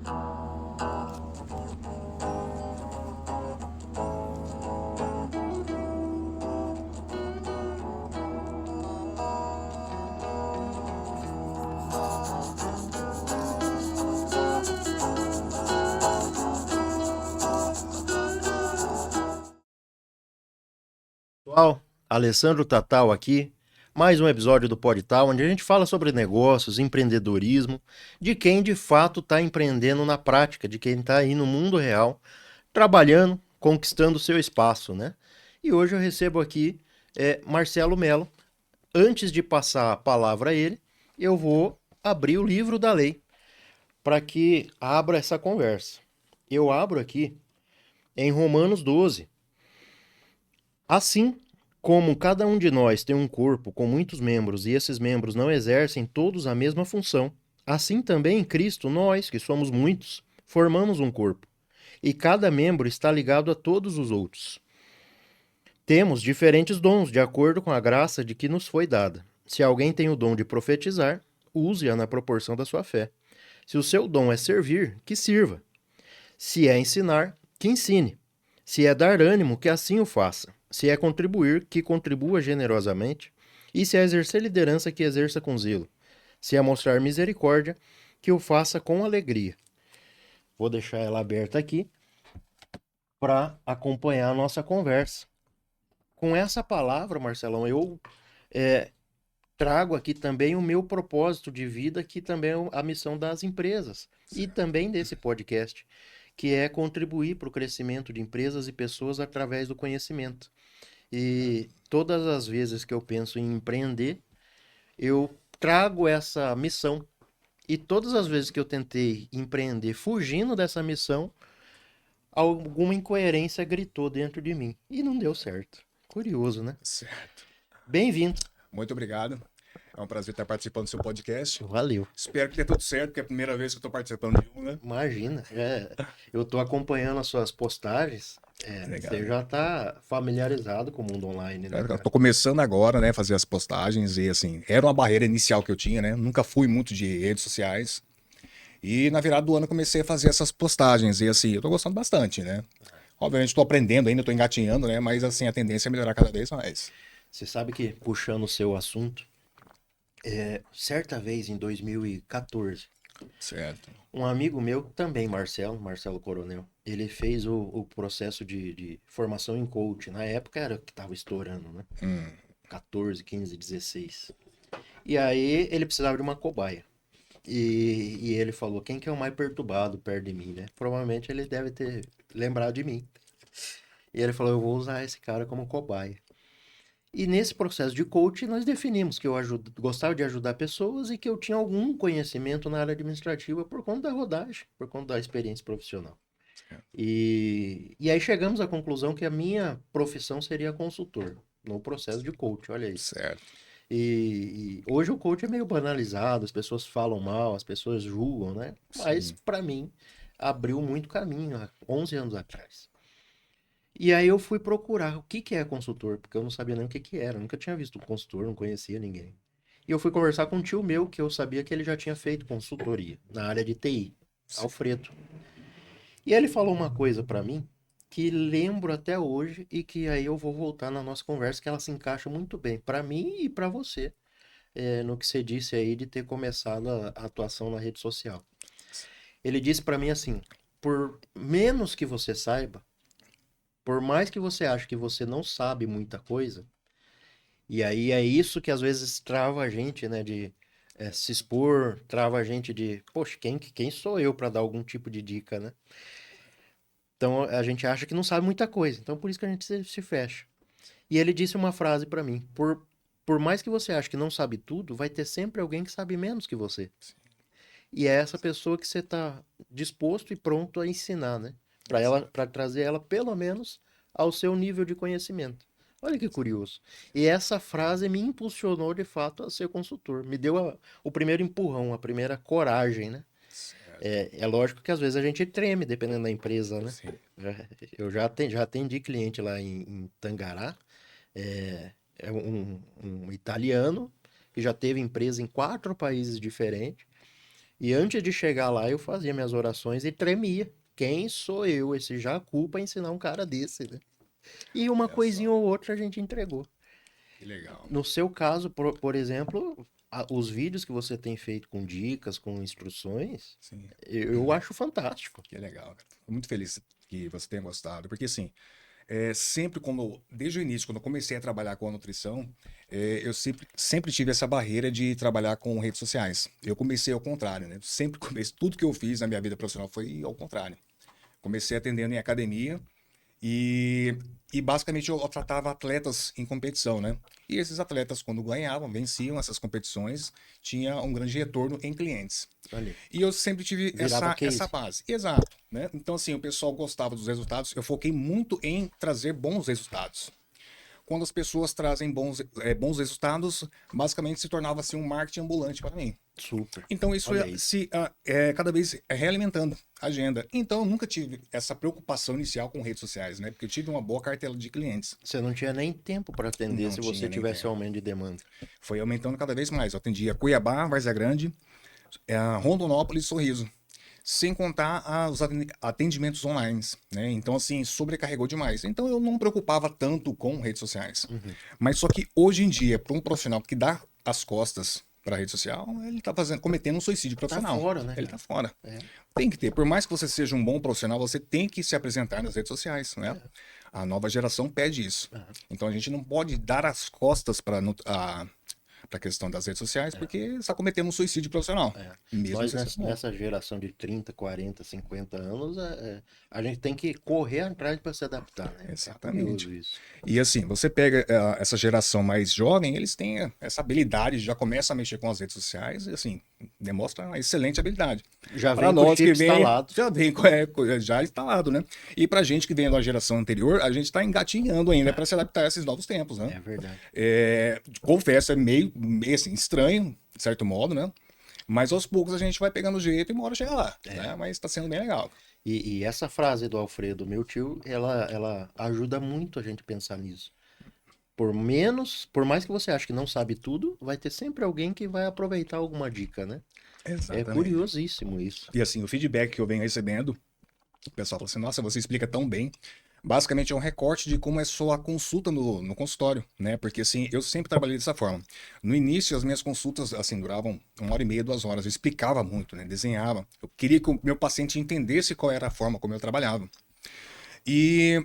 Pessoal, Alessandro Tatal aqui, mais um episódio do Podtal, onde a gente fala sobre negócios, empreendedorismo, de quem de fato está empreendendo na prática, de quem está aí no mundo real, trabalhando, conquistando o seu espaço, né? E hoje eu recebo aqui Marcelo Mello. Antes de passar a palavra a ele, eu vou abrir o livro da lei para que abra essa conversa. Eu abro aqui em Romanos 12. Assim como cada um de nós tem um corpo com muitos membros e esses membros não exercem todos a mesma função, assim também em Cristo nós, que somos muitos, formamos um corpo, e cada membro está ligado a todos os outros. Temos diferentes dons de acordo com a graça de que nos foi dada. Se alguém tem o dom de profetizar, use-a na proporção da sua fé. Se o seu dom é servir, que sirva. Se é ensinar, que ensine. Se é dar ânimo, que assim o faça. Se é contribuir, que contribua generosamente. E se é exercer liderança, que exerça com zelo. Se é mostrar misericórdia, que o faça com alegria. Vou deixar ela aberta aqui para acompanhar a nossa conversa. Com essa palavra, Marcelão, eu é, trago aqui também o meu propósito de vida, que também é a missão das empresas e também desse podcast, que é contribuir para o crescimento de empresas e pessoas através do conhecimento. E todas as vezes que eu penso em empreender, eu trago essa missão. E todas as vezes que eu tentei empreender fugindo dessa missão, alguma incoerência gritou dentro de mim. E não deu certo. Curioso, né? Certo. Bem-vindo. Muito obrigado. É um prazer estar participando do seu podcast. Valeu. Espero que dê tudo certo, porque é a primeira vez que eu estou participando de um, né? Imagina. Eu estou acompanhando as suas postagens. Legal. Você já está familiarizado com o mundo online, né, Eu cara? tô começando agora, né, fazer as postagens e assim, era uma barreira inicial que eu tinha, né? Nunca fui muito de redes sociais. E na virada do ano eu comecei a fazer essas postagens e assim, eu tô gostando bastante, né? Obviamente estou aprendendo ainda, estou engatinhando, né? Mas assim, a tendência é melhorar cada vez mais. Você sabe que, puxando o seu assunto, certa vez em 2014, Certo. um amigo meu, também Marcelo Coronel, ele fez o processo de formação em coach. Na época era o que estava estourando, né? 14, 15, 16. E aí ele precisava de uma cobaia. E ele falou, quem que é o mais perturbado perto de mim, né? Provavelmente ele deve ter lembrado de mim. E ele falou, eu vou usar esse cara como cobaia. E nesse processo de coaching, nós definimos que eu gostava de ajudar pessoas e que eu tinha algum conhecimento na área administrativa por conta da rodagem, por conta da experiência profissional. E aí chegamos à conclusão que a minha profissão seria consultor no processo de coaching, olha isso. Certo. E hoje o coach é meio banalizado, as pessoas falam mal, as pessoas julgam, né? Mas Sim. para mim abriu muito caminho há 11 anos atrás. E aí eu fui procurar o que que é consultor, porque eu não sabia nem o que que era, eu nunca tinha visto consultor, não conhecia ninguém. E eu fui conversar com um tio meu, que eu sabia que ele já tinha feito consultoria na área de TI, Alfredo. E ele falou uma coisa pra mim que lembro até hoje e que aí eu vou voltar na nossa conversa, que ela se encaixa muito bem pra mim e pra você, no que você disse aí de ter começado a atuação na rede social. Ele disse pra mim assim: por menos que você saiba, por mais que você ache que você não sabe muita coisa, e aí é isso que às vezes trava a gente, né, de se expor, trava a gente de, poxa, quem sou eu para dar algum tipo de dica, né? Então a gente acha que não sabe muita coisa, então por isso que a gente se fecha. E ele disse uma frase para mim: por mais que você ache que não sabe tudo, vai ter sempre alguém que sabe menos que você. E é essa pessoa que você está disposto e pronto a ensinar, né? Para ela, para trazer ela pelo menos ao seu nível de conhecimento. Olha que curioso. E essa frase me impulsionou de fato a ser consultor. Me deu o primeiro empurrão, a primeira coragem, né? Certo. É lógico que às vezes a gente treme, dependendo da empresa, né? Sim. Eu já atendi cliente lá em Tangará, é um italiano que já teve empresa em 4 países diferentes. E antes de chegar lá, eu fazia minhas orações e tremia. Quem sou eu, esse Jacu, para ensinar um cara desse, né? E uma Olha coisinha só, ou outra a gente entregou. que legal. No seu caso, por exemplo, os vídeos que você tem feito com dicas, com instruções, Sim, eu acho fantástico. que legal, cara. Fico muito feliz que você tenha gostado, porque assim, sempre desde o início, quando eu comecei a trabalhar com a nutrição, eu sempre tive essa barreira de trabalhar com redes sociais. Eu comecei ao contrário, né? Sempre comecei, tudo que eu fiz na minha vida profissional foi ao contrário. Comecei atendendo em academia e, e basicamente eu tratava atletas em competição, né? E esses atletas, quando ganhavam, venciam essas competições, tinha um grande retorno em clientes. Ali, E eu sempre tive virava essa case. base. Exato, né? Então, assim, o pessoal gostava dos resultados. Eu foquei muito em trazer bons resultados. Quando as pessoas trazem bons resultados, basicamente se tornava assim, um marketing ambulante para mim. Super. Então, isso Olha aí. cada vez realimentando a agenda. Então, eu nunca tive essa preocupação inicial com redes sociais, né? Porque eu tive uma boa cartela de clientes. Você não tinha nem tempo para atender Não se tinha você nem tivesse tempo. aumento de demanda. Foi aumentando cada vez mais. Eu atendia Cuiabá, Várzea Grande, Rondonópolis e Sorriso. Sem contar os atendimentos online, né? Então, assim, sobrecarregou demais. Então, eu não me preocupava tanto com redes sociais. Uhum. Mas só que hoje em dia, para um profissional que dá as costas para a rede social, ele está cometendo um suicídio Tá profissional. fora, né, Ele cara? está fora. É, Tem que ter. Por mais que você seja um bom profissional, você tem que se apresentar nas redes sociais, né? A nova geração pede isso. é, Então, a gente não pode dar as costas para a questão das redes sociais, é. porque está cometendo um suicídio profissional. É. Mesmo Nós sem ser bom. nessa geração de 30, 40, 50 anos, a gente tem que correr atrás para se adaptar, né? É Exatamente. curioso isso. E assim, você pega essa geração mais jovem, eles têm essa habilidade, já começam a mexer com as redes sociais e assim, demonstra uma excelente habilidade. Já Para vem com o nós chip que vem, instalado. já vem já instalado, né? E pra gente que vem da geração anterior, a gente tá engatinhando ainda para se adaptar a esses novos tempos, né? É verdade. Confesso, é meio assim, estranho, de certo modo, né? Mas aos poucos a gente vai pegando o jeito e uma hora chega lá, né? Mas tá sendo bem legal. E essa frase do Alfredo, meu tio, ela ajuda muito a gente pensar nisso. Por mais que você ache que não sabe tudo, vai ter sempre alguém que vai aproveitar alguma dica, né? É Exatamente. curiosíssimo isso. E assim, o feedback que eu venho recebendo, o pessoal fala assim, nossa, você explica tão bem. Basicamente é um recorte de como é só a consulta no consultório, né? Porque assim, eu sempre trabalhei dessa forma. No início, as minhas consultas, assim, duravam 1 hora e meia, 2 horas. Eu explicava muito, né? Desenhava. Eu queria que o meu paciente entendesse qual era a forma como eu trabalhava. E,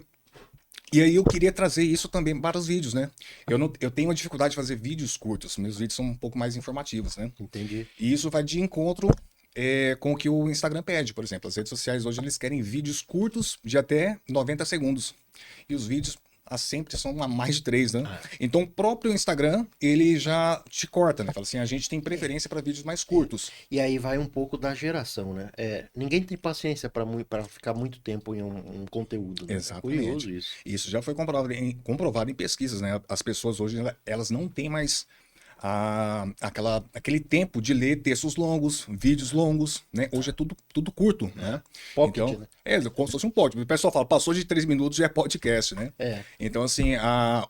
e aí eu queria trazer isso também para os vídeos, né? Eu tenho uma dificuldade de fazer vídeos curtos. Meus vídeos são um pouco mais informativos, né? Entendi. E isso vai de encontro com o que o Instagram pede, por exemplo. As redes sociais hoje eles querem vídeos curtos de até 90 segundos. E os vídeos sempre são a mais de 3, né? Ah, Então o próprio Instagram, ele já te corta, né? Fala assim, a gente tem preferência para vídeos mais curtos. e aí vai um pouco da geração, né? Ninguém tem paciência para ficar muito tempo em um conteúdo, né? É curioso Exatamente. isso. Isso já foi comprovado em pesquisas, né? As pessoas hoje, elas não têm mais aquele tempo de ler textos longos, vídeos longos, né? Hoje é tudo curto, né? Pocket, Então, né? como se fosse um podcast. O pessoal fala, passou de 3 minutos já é podcast, né? É, Então, assim,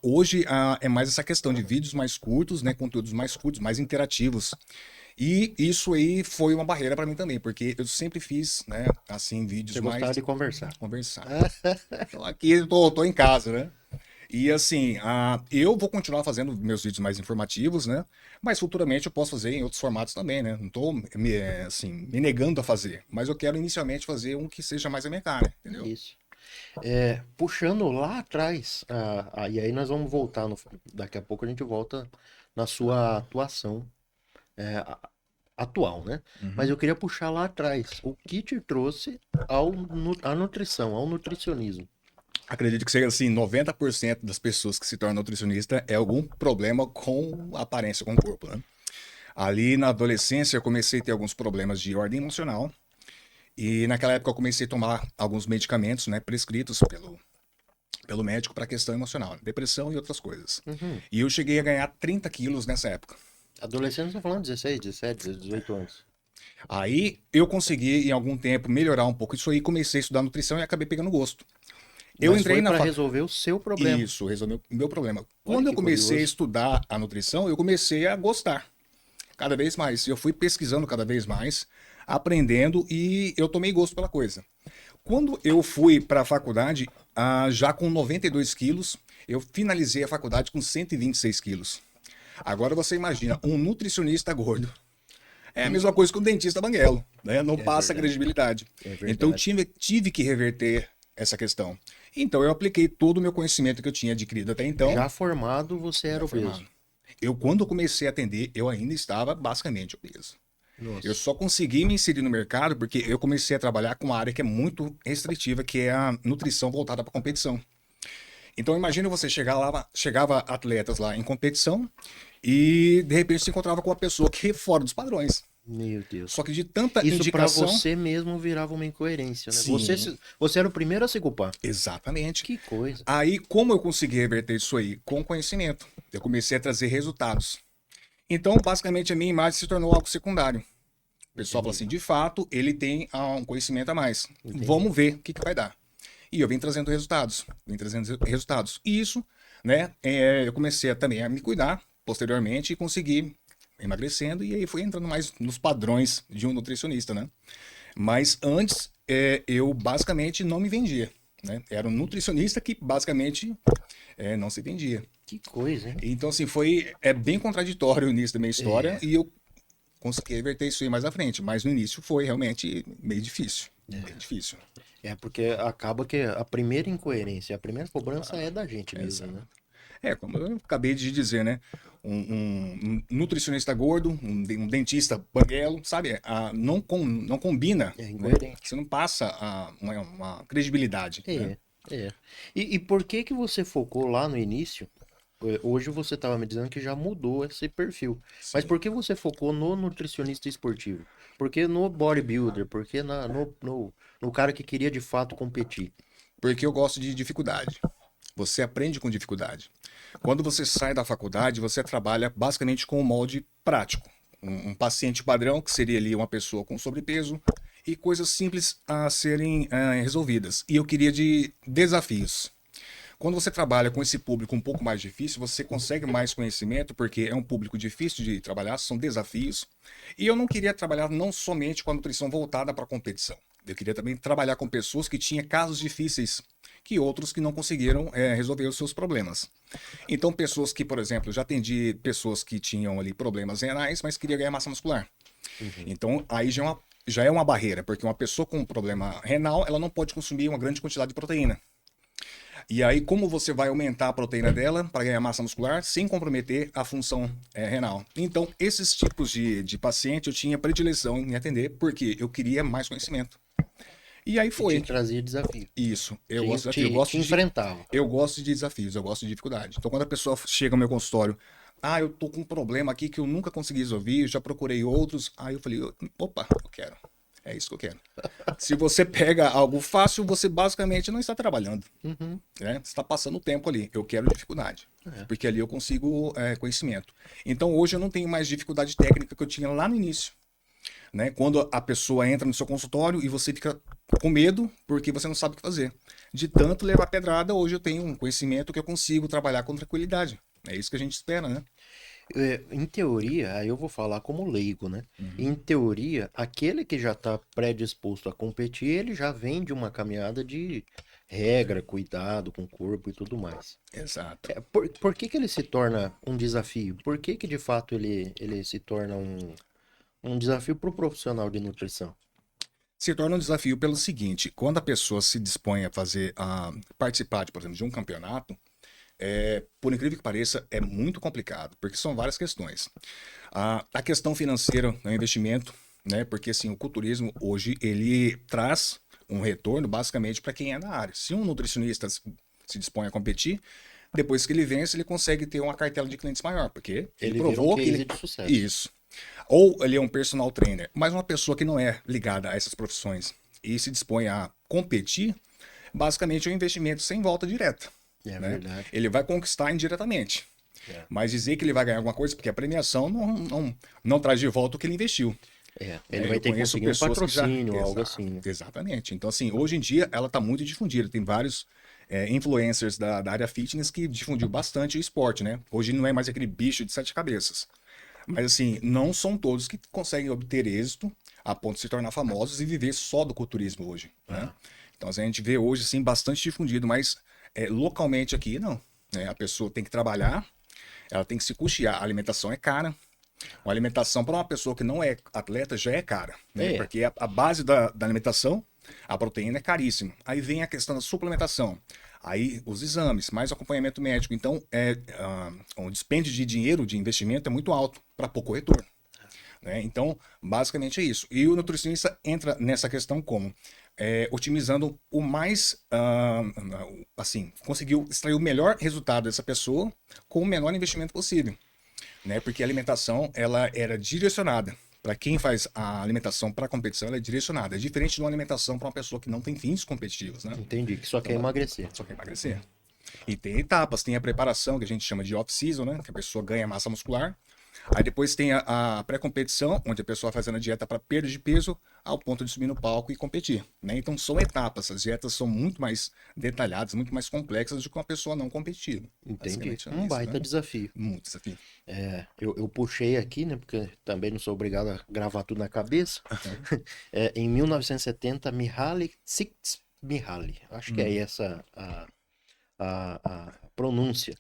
hoje é mais essa questão de vídeos mais curtos, né? Conteúdos mais curtos, mais interativos. E isso aí foi uma barreira para mim também, porque eu sempre fiz, né, assim, vídeos você gostava mais de conversar. conversar. Então, aqui eu tô em casa, né? E assim, eu vou continuar fazendo meus vídeos mais informativos, né? Mas futuramente eu posso fazer em outros formatos também, né? Não tô me negando a fazer, mas eu quero inicialmente fazer um que seja mais a minha cara, entendeu? Isso. Puxando lá atrás, e aí nós vamos voltar, daqui a pouco a gente volta na sua atuação atual, né? Mas Uhum. eu queria puxar lá atrás, o que te trouxe à nutrição, ao nutricionismo? Acredito que seja assim, 90% das pessoas que se tornam nutricionista é algum problema com a aparência, com o corpo, né? Ali na adolescência eu comecei a ter alguns problemas de ordem emocional e naquela época eu comecei a tomar alguns medicamentos, né, prescritos pelo médico para questão emocional, depressão e outras coisas. Uhum. E eu cheguei a ganhar 30 quilos nessa época. Adolescente, estou falando 16, 17, 18 anos. Aí eu consegui, em algum tempo, melhorar um pouco isso aí, comecei a estudar nutrição e acabei pegando gosto. Eu Mas entrei foi na para fa... resolver o seu problema. Isso, resolveu o meu problema. Olha Quando eu que comecei a curioso. estudar a nutrição, eu comecei a gostar. Cada vez mais. Eu fui pesquisando cada vez mais, aprendendo e eu tomei gosto pela coisa. Quando eu fui para a faculdade, já com 92 quilos, eu finalizei a faculdade com 126 quilos. Agora você imagina, um nutricionista gordo. É a mesma coisa que um dentista banguelo, né? Não passa verdade. credibilidade. É Então verdade. tive que reverter essa questão. Então eu apliquei todo o meu conhecimento que eu tinha adquirido até então, Já formado, você era já obeso. formado. Eu, quando comecei a atender, eu ainda estava basicamente obeso. Eu Nossa. só consegui me inserir no mercado porque eu comecei a trabalhar com uma área que é muito restritiva, que é a nutrição voltada para competição. Então imagina você chegar lá, chegava atletas lá em competição e de repente se encontrava com uma pessoa que é fora dos padrões. Meu Deus. Só que de tanta Isso pra indicação, você mesmo virava uma incoerência, né? Você, sim, você era o primeiro a se culpar. exatamente. Que coisa. Aí como eu consegui reverter isso aí? Com conhecimento. Eu comecei a trazer resultados. Então, basicamente, a minha imagem se tornou algo secundário. O pessoal fala Entendi. assim, de fato, ele tem um conhecimento a mais. Entendi. Vamos ver o que vai dar. E eu vim trazendo resultados. Vim trazendo resultados. E isso, né, eu comecei também a me cuidar posteriormente e consegui emagrecendo. E aí fui entrando mais nos padrões de um nutricionista, né? Mas antes, eu basicamente não me vendia. Né? Era um nutricionista que basicamente não se vendia. Que coisa, hein? Então, assim, bem contraditório o início da minha história É, e eu consegui reverter isso aí mais à frente. Mas no início foi realmente meio difícil. Bem difícil. porque acaba que a primeira incoerência, a primeira cobrança é da gente mesmo, Exato. né? Como eu acabei de dizer, né? Um nutricionista gordo, um dentista banguelo, sabe? Não combina, É né? incoerente. Você não passa uma credibilidade, né? É, é. E por que que você focou lá no início? Hoje você estava me dizendo que já mudou esse perfil. Mas Sim. por que você focou no nutricionista esportivo? Por que no bodybuilder? Por que no cara que queria de fato competir? Porque eu gosto de dificuldade. Você aprende com dificuldade. Quando você sai da faculdade, você trabalha basicamente com o molde prático. Um paciente padrão, que seria ali uma pessoa com sobrepeso, e coisas simples a serem resolvidas. E eu queria de desafios. Quando você trabalha com esse público um pouco mais difícil, você consegue mais conhecimento, porque é um público difícil de trabalhar, são desafios. E eu não queria trabalhar não somente com a nutrição voltada para a competição. Eu queria também trabalhar com pessoas que tinham casos difíceis, que outros que não conseguiram resolver os seus problemas. Então, pessoas que, por exemplo, já atendi pessoas que tinham ali problemas renais, mas queria ganhar massa muscular. Uhum. Então, aí já é uma barreira, porque uma pessoa com um problema renal, ela não pode consumir uma grande quantidade de proteína. E aí, como você vai aumentar a proteína dela para ganhar massa muscular sem comprometer a função renal? Então, esses tipos de paciente eu tinha predileção em atender, porque eu queria mais conhecimento. E aí E te foi. trazia desafio. Isso. Eu Te, gosto de desafio. te, te enfrentava. Eu gosto de desafios, eu gosto de dificuldade. Então, quando a pessoa chega ao meu consultório, eu tô com um problema aqui que eu nunca consegui resolver, eu já procurei outros. Aí eu falei, opa, eu quero. É isso que eu quero. Se você pega algo fácil, você basicamente não está trabalhando, Uhum. né? Você está passando o tempo ali. Eu quero dificuldade, É. porque ali eu consigo conhecimento. Então hoje eu não tenho mais dificuldade técnica que eu tinha lá no início, né? Quando a pessoa entra no seu consultório e você fica com medo porque você não sabe o que fazer. De tanto levar pedrada, hoje eu tenho um conhecimento que eu consigo trabalhar com tranquilidade. É isso que a gente espera, né? Em teoria, aí eu vou falar como leigo, né? Em teoria, aquele que já está predisposto a competir, ele já vem de uma caminhada de regra, cuidado com o corpo e tudo mais. Exato. Por que que ele se torna um desafio? Por que que de fato ele se torna um desafio para o profissional de nutrição? Se torna um desafio pelo seguinte: quando a pessoa se dispõe a participar, por exemplo, de um campeonato, por incrível que pareça, é muito complicado, porque são várias questões. A questão financeira é um investimento, né? Porque assim, o culturismo hoje ele traz um retorno basicamente para quem é da área. Se um nutricionista se dispõe a competir, depois que ele vence, ele consegue ter uma cartela de clientes maior, porque ele Ele vira um provou que case ele. de sucesso. Isso. Ou ele é um personal trainer, mas uma pessoa que não é ligada a essas profissões e se dispõe a competir, basicamente é um investimento sem volta direta. É Né? verdade. Ele vai conquistar indiretamente. É. Mas dizer que ele vai ganhar alguma coisa, porque a premiação não traz de volta o que ele investiu. Ele vai Eu ter que conheço conseguir um pessoas que já. patrocínio, algo assim, né? Exatamente. Então, assim, hoje em dia ela está muito difundida. Tem vários influencers da área fitness que difundiu bastante o esporte, né? Hoje não é mais aquele bicho de sete cabeças. Mas assim, não são todos que conseguem obter êxito a ponto de se tornar famosos e viver só do culturismo hoje, né? Então assim, a gente vê hoje assim bastante difundido, mas localmente aqui não, né? A pessoa tem que trabalhar, ela tem que se custear, a alimentação é cara. Uma alimentação para uma pessoa que não é atleta já é cara, né? É, Porque a base da alimentação, a proteína é caríssima. Aí vem a questão da suplementação. Aí os exames, mais acompanhamento médico. Então, o dispêndio de dinheiro, de investimento é muito alto para pouco retorno, né? Então, basicamente é isso. E o nutricionista entra nessa questão como? Otimizando o mais, assim, conseguiu extrair o melhor resultado dessa pessoa com o menor investimento possível, né? Porque a alimentação ela era direcionada. Para quem faz a alimentação para competição, ela é direcionada. É diferente de uma alimentação para uma pessoa que não tem fins competitivos, né? entendi, que só quer Então, emagrecer. só quer emagrecer. E tem etapas, tem a preparação, que a gente chama de off-season, né? Que a pessoa ganha massa muscular. Aí depois tem a pré-competição, onde a pessoa fazendo a dieta para perda de peso ao ponto de subir no palco e competir, né? Então são etapas, as dietas são muito mais detalhadas, muito mais complexas do que uma pessoa não competitiva. Entendi. Basicamente é Um isso, baita né? desafio. Muito desafio. Eu puxei aqui, né? Porque também não sou obrigado a gravar tudo na cabeça. Em 1970, Mihaly Csikszentmihalyi, acho que é essa a pronúncia.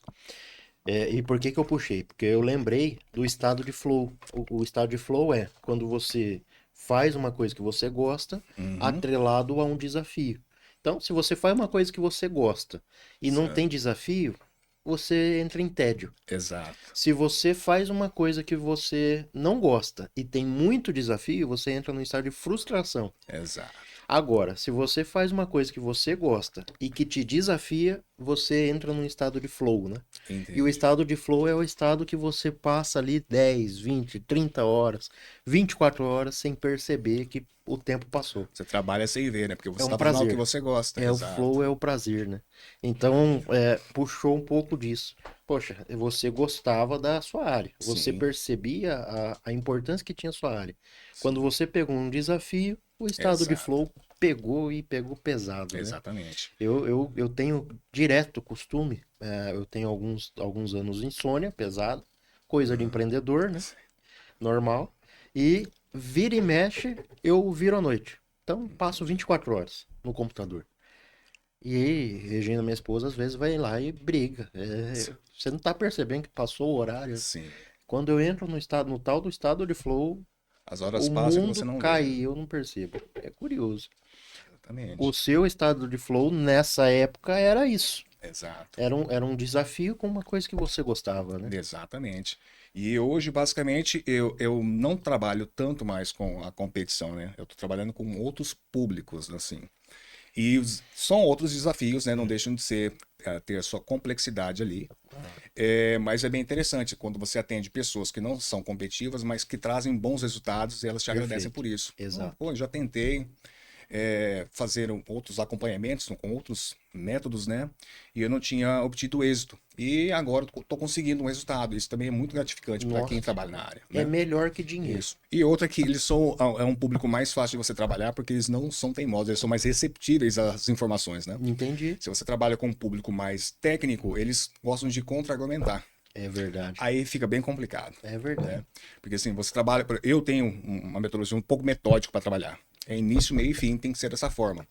E por que que eu puxei? Porque eu lembrei do estado de flow. O estado de flow é quando você faz uma coisa que você gosta, Uhum. atrelado a um desafio. Então, se você faz uma coisa que você gosta e não tem Certo. desafio, você entra em tédio. Exato. Se você faz uma coisa que você não gosta e tem muito desafio, você entra num estado de frustração. Exato. Agora, se você faz uma coisa que você gosta e que te desafia, você entra num estado de flow, né? E o Entendi. estado de flow é o estado que você passa ali 10, 20, 30 horas, 24 horas sem perceber que o tempo passou. Você trabalha sem ver, né? Porque É você um está fazendo algo que prazer. você gosta. O Exato. flow é o prazer, né? Então, puxou um pouco disso. Poxa, você gostava da sua área, você Sim, percebia a importância que tinha a sua área. Quando sim. você pegou um desafio, o estado de Exato. flow pegou e pegou pesado, né? Exatamente. Eu tenho direto costume, eu tenho alguns anos de insônia pesado, coisa de empreendedor, né? Normal. E vira e mexe, eu viro à noite. Então, passo Entendi. 24 horas no computador. E aí, Regina, minha esposa, às vezes vai lá e briga. Você não tá percebendo que passou o horário. Sim. Quando eu entro no tal do estado de flow, As horas o passam que você mundo não vê, cai né? e eu não percebo. É curioso. O Exatamente. seu estado de flow nessa época era isso. Exato. Era um desafio com uma coisa que você gostava, né? Exatamente. E hoje, basicamente, eu não trabalho tanto mais com a competição, né? Eu estou trabalhando com outros públicos, assim. E são outros desafios, né? Não deixam de ser, ter a sua complexidade ali. Mas é bem interessante quando você atende pessoas que não são competitivas, mas que trazem bons resultados e elas te agradecem Perfeito. por isso. Oh, Exato. pô, já tentei fazer outros acompanhamentos com outros métodos, né? E eu não tinha obtido êxito. E agora estou conseguindo um resultado. Isso também é muito gratificante para quem Nossa, trabalha na área, é né? melhor que dinheiro. Isso. E outra que eles são é um público mais fácil de você trabalhar porque eles não são teimosos, eles são mais receptíveis às informações, né? Entendi. Se você trabalha com um público mais técnico, eles gostam de contra-argumentar. É verdade. Aí fica bem complicado, É verdade. né? Porque assim, você trabalha. Eu tenho uma metodologia um pouco metódica para trabalhar. É início, meio e fim, tem que ser dessa forma.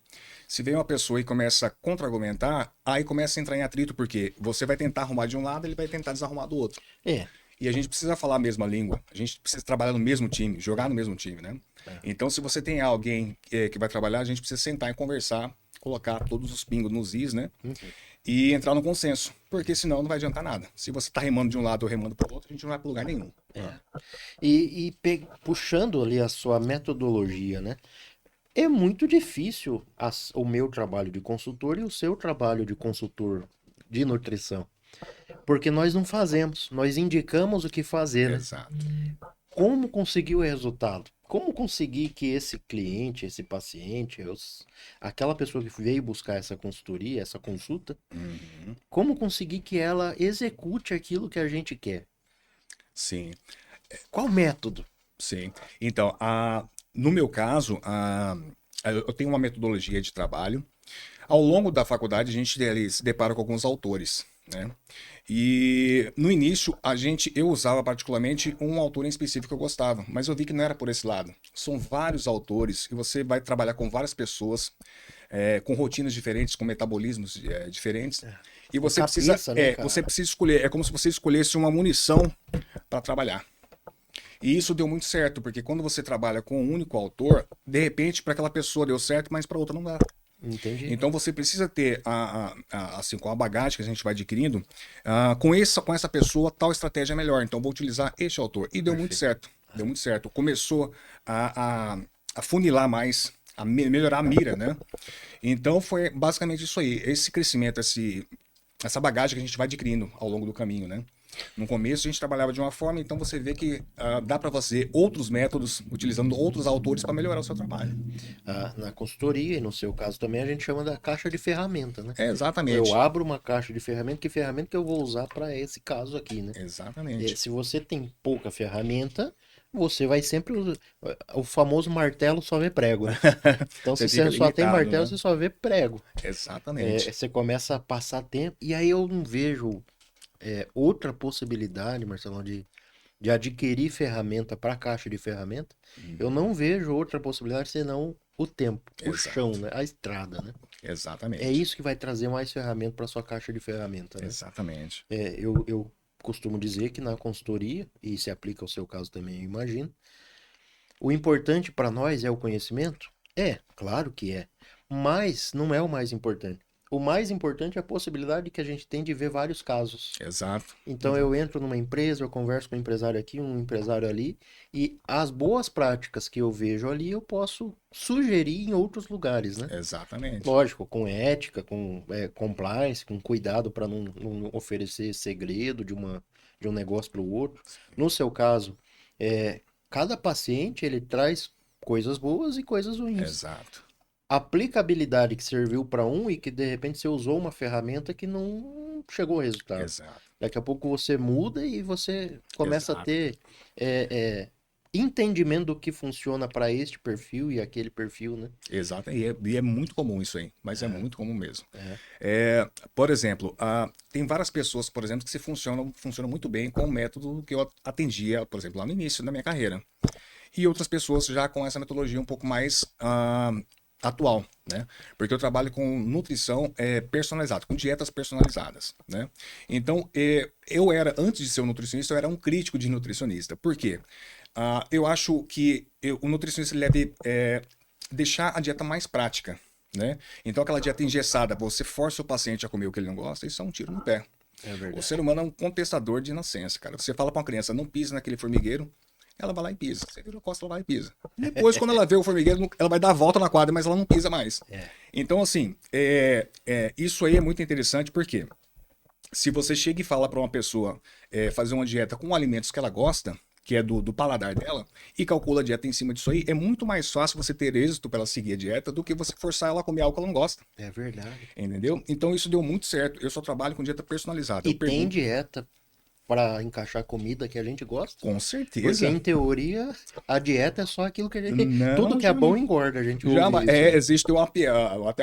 Se vem uma pessoa e começa a contra-argumentar, aí começa a entrar em atrito, porque você vai tentar arrumar de um lado, ele vai tentar desarrumar do outro. É, E a gente precisa falar a mesma língua, a gente precisa trabalhar no mesmo time, jogar no mesmo time, né? Então, se você tem alguém que vai trabalhar, a gente precisa sentar e conversar, colocar todos os pingos nos is, né? E entrar no consenso, porque senão não vai adiantar nada. Se você está remando de um lado ou remando para o outro, a gente não vai para lugar nenhum. Puxando ali a sua metodologia, né? É muito difícil o meu trabalho de consultor e o seu trabalho de consultor de nutrição. Porque nós não fazemos, nós indicamos o que fazer, né? Exato. Como conseguir o resultado? Como conseguir que esse cliente, esse paciente, aquela pessoa que veio buscar essa consultoria, essa consulta, Uhum. como conseguir que ela execute aquilo que a gente quer? Sim, Qual método? sim. Então, no meu caso, eu tenho uma metodologia de trabalho. Ao longo da faculdade, a gente ali se depara com alguns autores, né? E no início eu usava particularmente um autor em específico que eu gostava, mas eu vi que não era por esse lado. São vários autores e você vai trabalhar com várias pessoas, com rotinas diferentes, com metabolismos diferentes. E Com você precisa, cabeça, né, você cara? precisa escolher. É como se você escolhesse uma munição para trabalhar. E isso deu muito certo, porque quando você trabalha com um único autor, de repente para aquela pessoa deu certo, mas para outra não dá. Entendi. Então você precisa ter, assim, com a bagagem que a gente vai adquirindo, com essa pessoa, tal estratégia é melhor. Então vou utilizar este autor. E deu muito Perfeito. certo. Deu muito certo. Começou a funilar mais, melhorar a mira, né? Então foi basicamente isso aí. Esse crescimento, essa bagagem que a gente vai adquirindo ao longo do caminho, né? No começo a gente trabalhava de uma forma, então você vê que dá para fazer outros métodos, utilizando outros autores para melhorar o seu trabalho. Na consultoria, e no seu caso também, a gente chama da caixa de ferramenta, né? É, Eu exatamente. abro uma caixa de ferramenta, que ferramenta que eu vou usar para esse caso aqui, né? Exatamente. Se você tem pouca ferramenta, você vai sempre usar. O famoso martelo só vê prego, né? Então, Você se fica você só tem limitado, martelo, né? você só vê prego. Exatamente. Você começa a passar tempo, e aí eu não vejo outra possibilidade, Marcelão, de adquirir ferramenta para a caixa de ferramenta. Eu não vejo outra possibilidade senão o tempo, o chão, Exato. né? A estrada, né? É Exatamente. isso que vai trazer mais ferramenta para sua caixa de ferramenta, né? Exatamente. Eu costumo dizer que na consultoria, e se aplica ao seu caso também, eu imagino, o importante para nós é o conhecimento? É, claro que é. Mas não é o mais importante. O mais importante é a possibilidade que a gente tem de ver vários casos. Exato. Então eu entro numa empresa, eu converso com um empresário aqui, um empresário ali, e as boas práticas que eu vejo ali eu posso sugerir em outros lugares, né? Exatamente. Lógico, com ética, com compliance, com cuidado para não oferecer segredo de um negócio para o outro. No seu caso, cada paciente ele traz coisas boas e coisas ruins. Exato. Aplicabilidade que serviu para um e que de repente você usou uma ferramenta que não chegou ao resultado. Exato. Daqui a pouco você muda e você começa a Exato. ter é, é, entendimento do que funciona para este perfil e aquele perfil, né? Exato. E é muito comum isso aí, mas é muito comum mesmo. É. Por exemplo, tem várias pessoas, por exemplo, que funcionam muito bem com o método que eu atendia, por exemplo, lá no início da minha carreira. E outras pessoas já com essa metodologia um pouco mais atual, né? Porque eu trabalho com nutrição personalizada, com dietas personalizadas, né? Então, antes de ser um nutricionista, eu era um crítico de nutricionista. Por quê? Eu acho que o nutricionista ele deve deixar a dieta mais prática, né? Então, aquela dieta engessada, você força o paciente a comer o que ele não gosta, isso é um tiro no pé. É O verdade. ser humano é um contestador de nascença, cara. Você fala pra uma criança, não pise naquele formigueiro, ela vai lá e pisa. Você vira o costa, ela vai e pisa. Depois, quando ela vê o formigueiro, ela vai dar a volta na quadra, mas ela não pisa mais. É. Então, assim, isso aí é muito interessante porque se você chega e fala para uma pessoa fazer uma dieta com alimentos que ela gosta, que é do paladar dela, e calcula a dieta em cima disso aí, é muito mais fácil você ter êxito para ela seguir a dieta do que você forçar ela a comer algo que ela não gosta. É verdade. Entendeu? Então isso deu muito certo. Eu só trabalho com dieta personalizada. E Eu tem pergunto. dieta para encaixar comida que a gente gosta? Com Porque, certeza. em teoria, a dieta é só aquilo que a gente. Tudo Não, que é jamais. bom engorda, a gente ouve isso, né? Existe até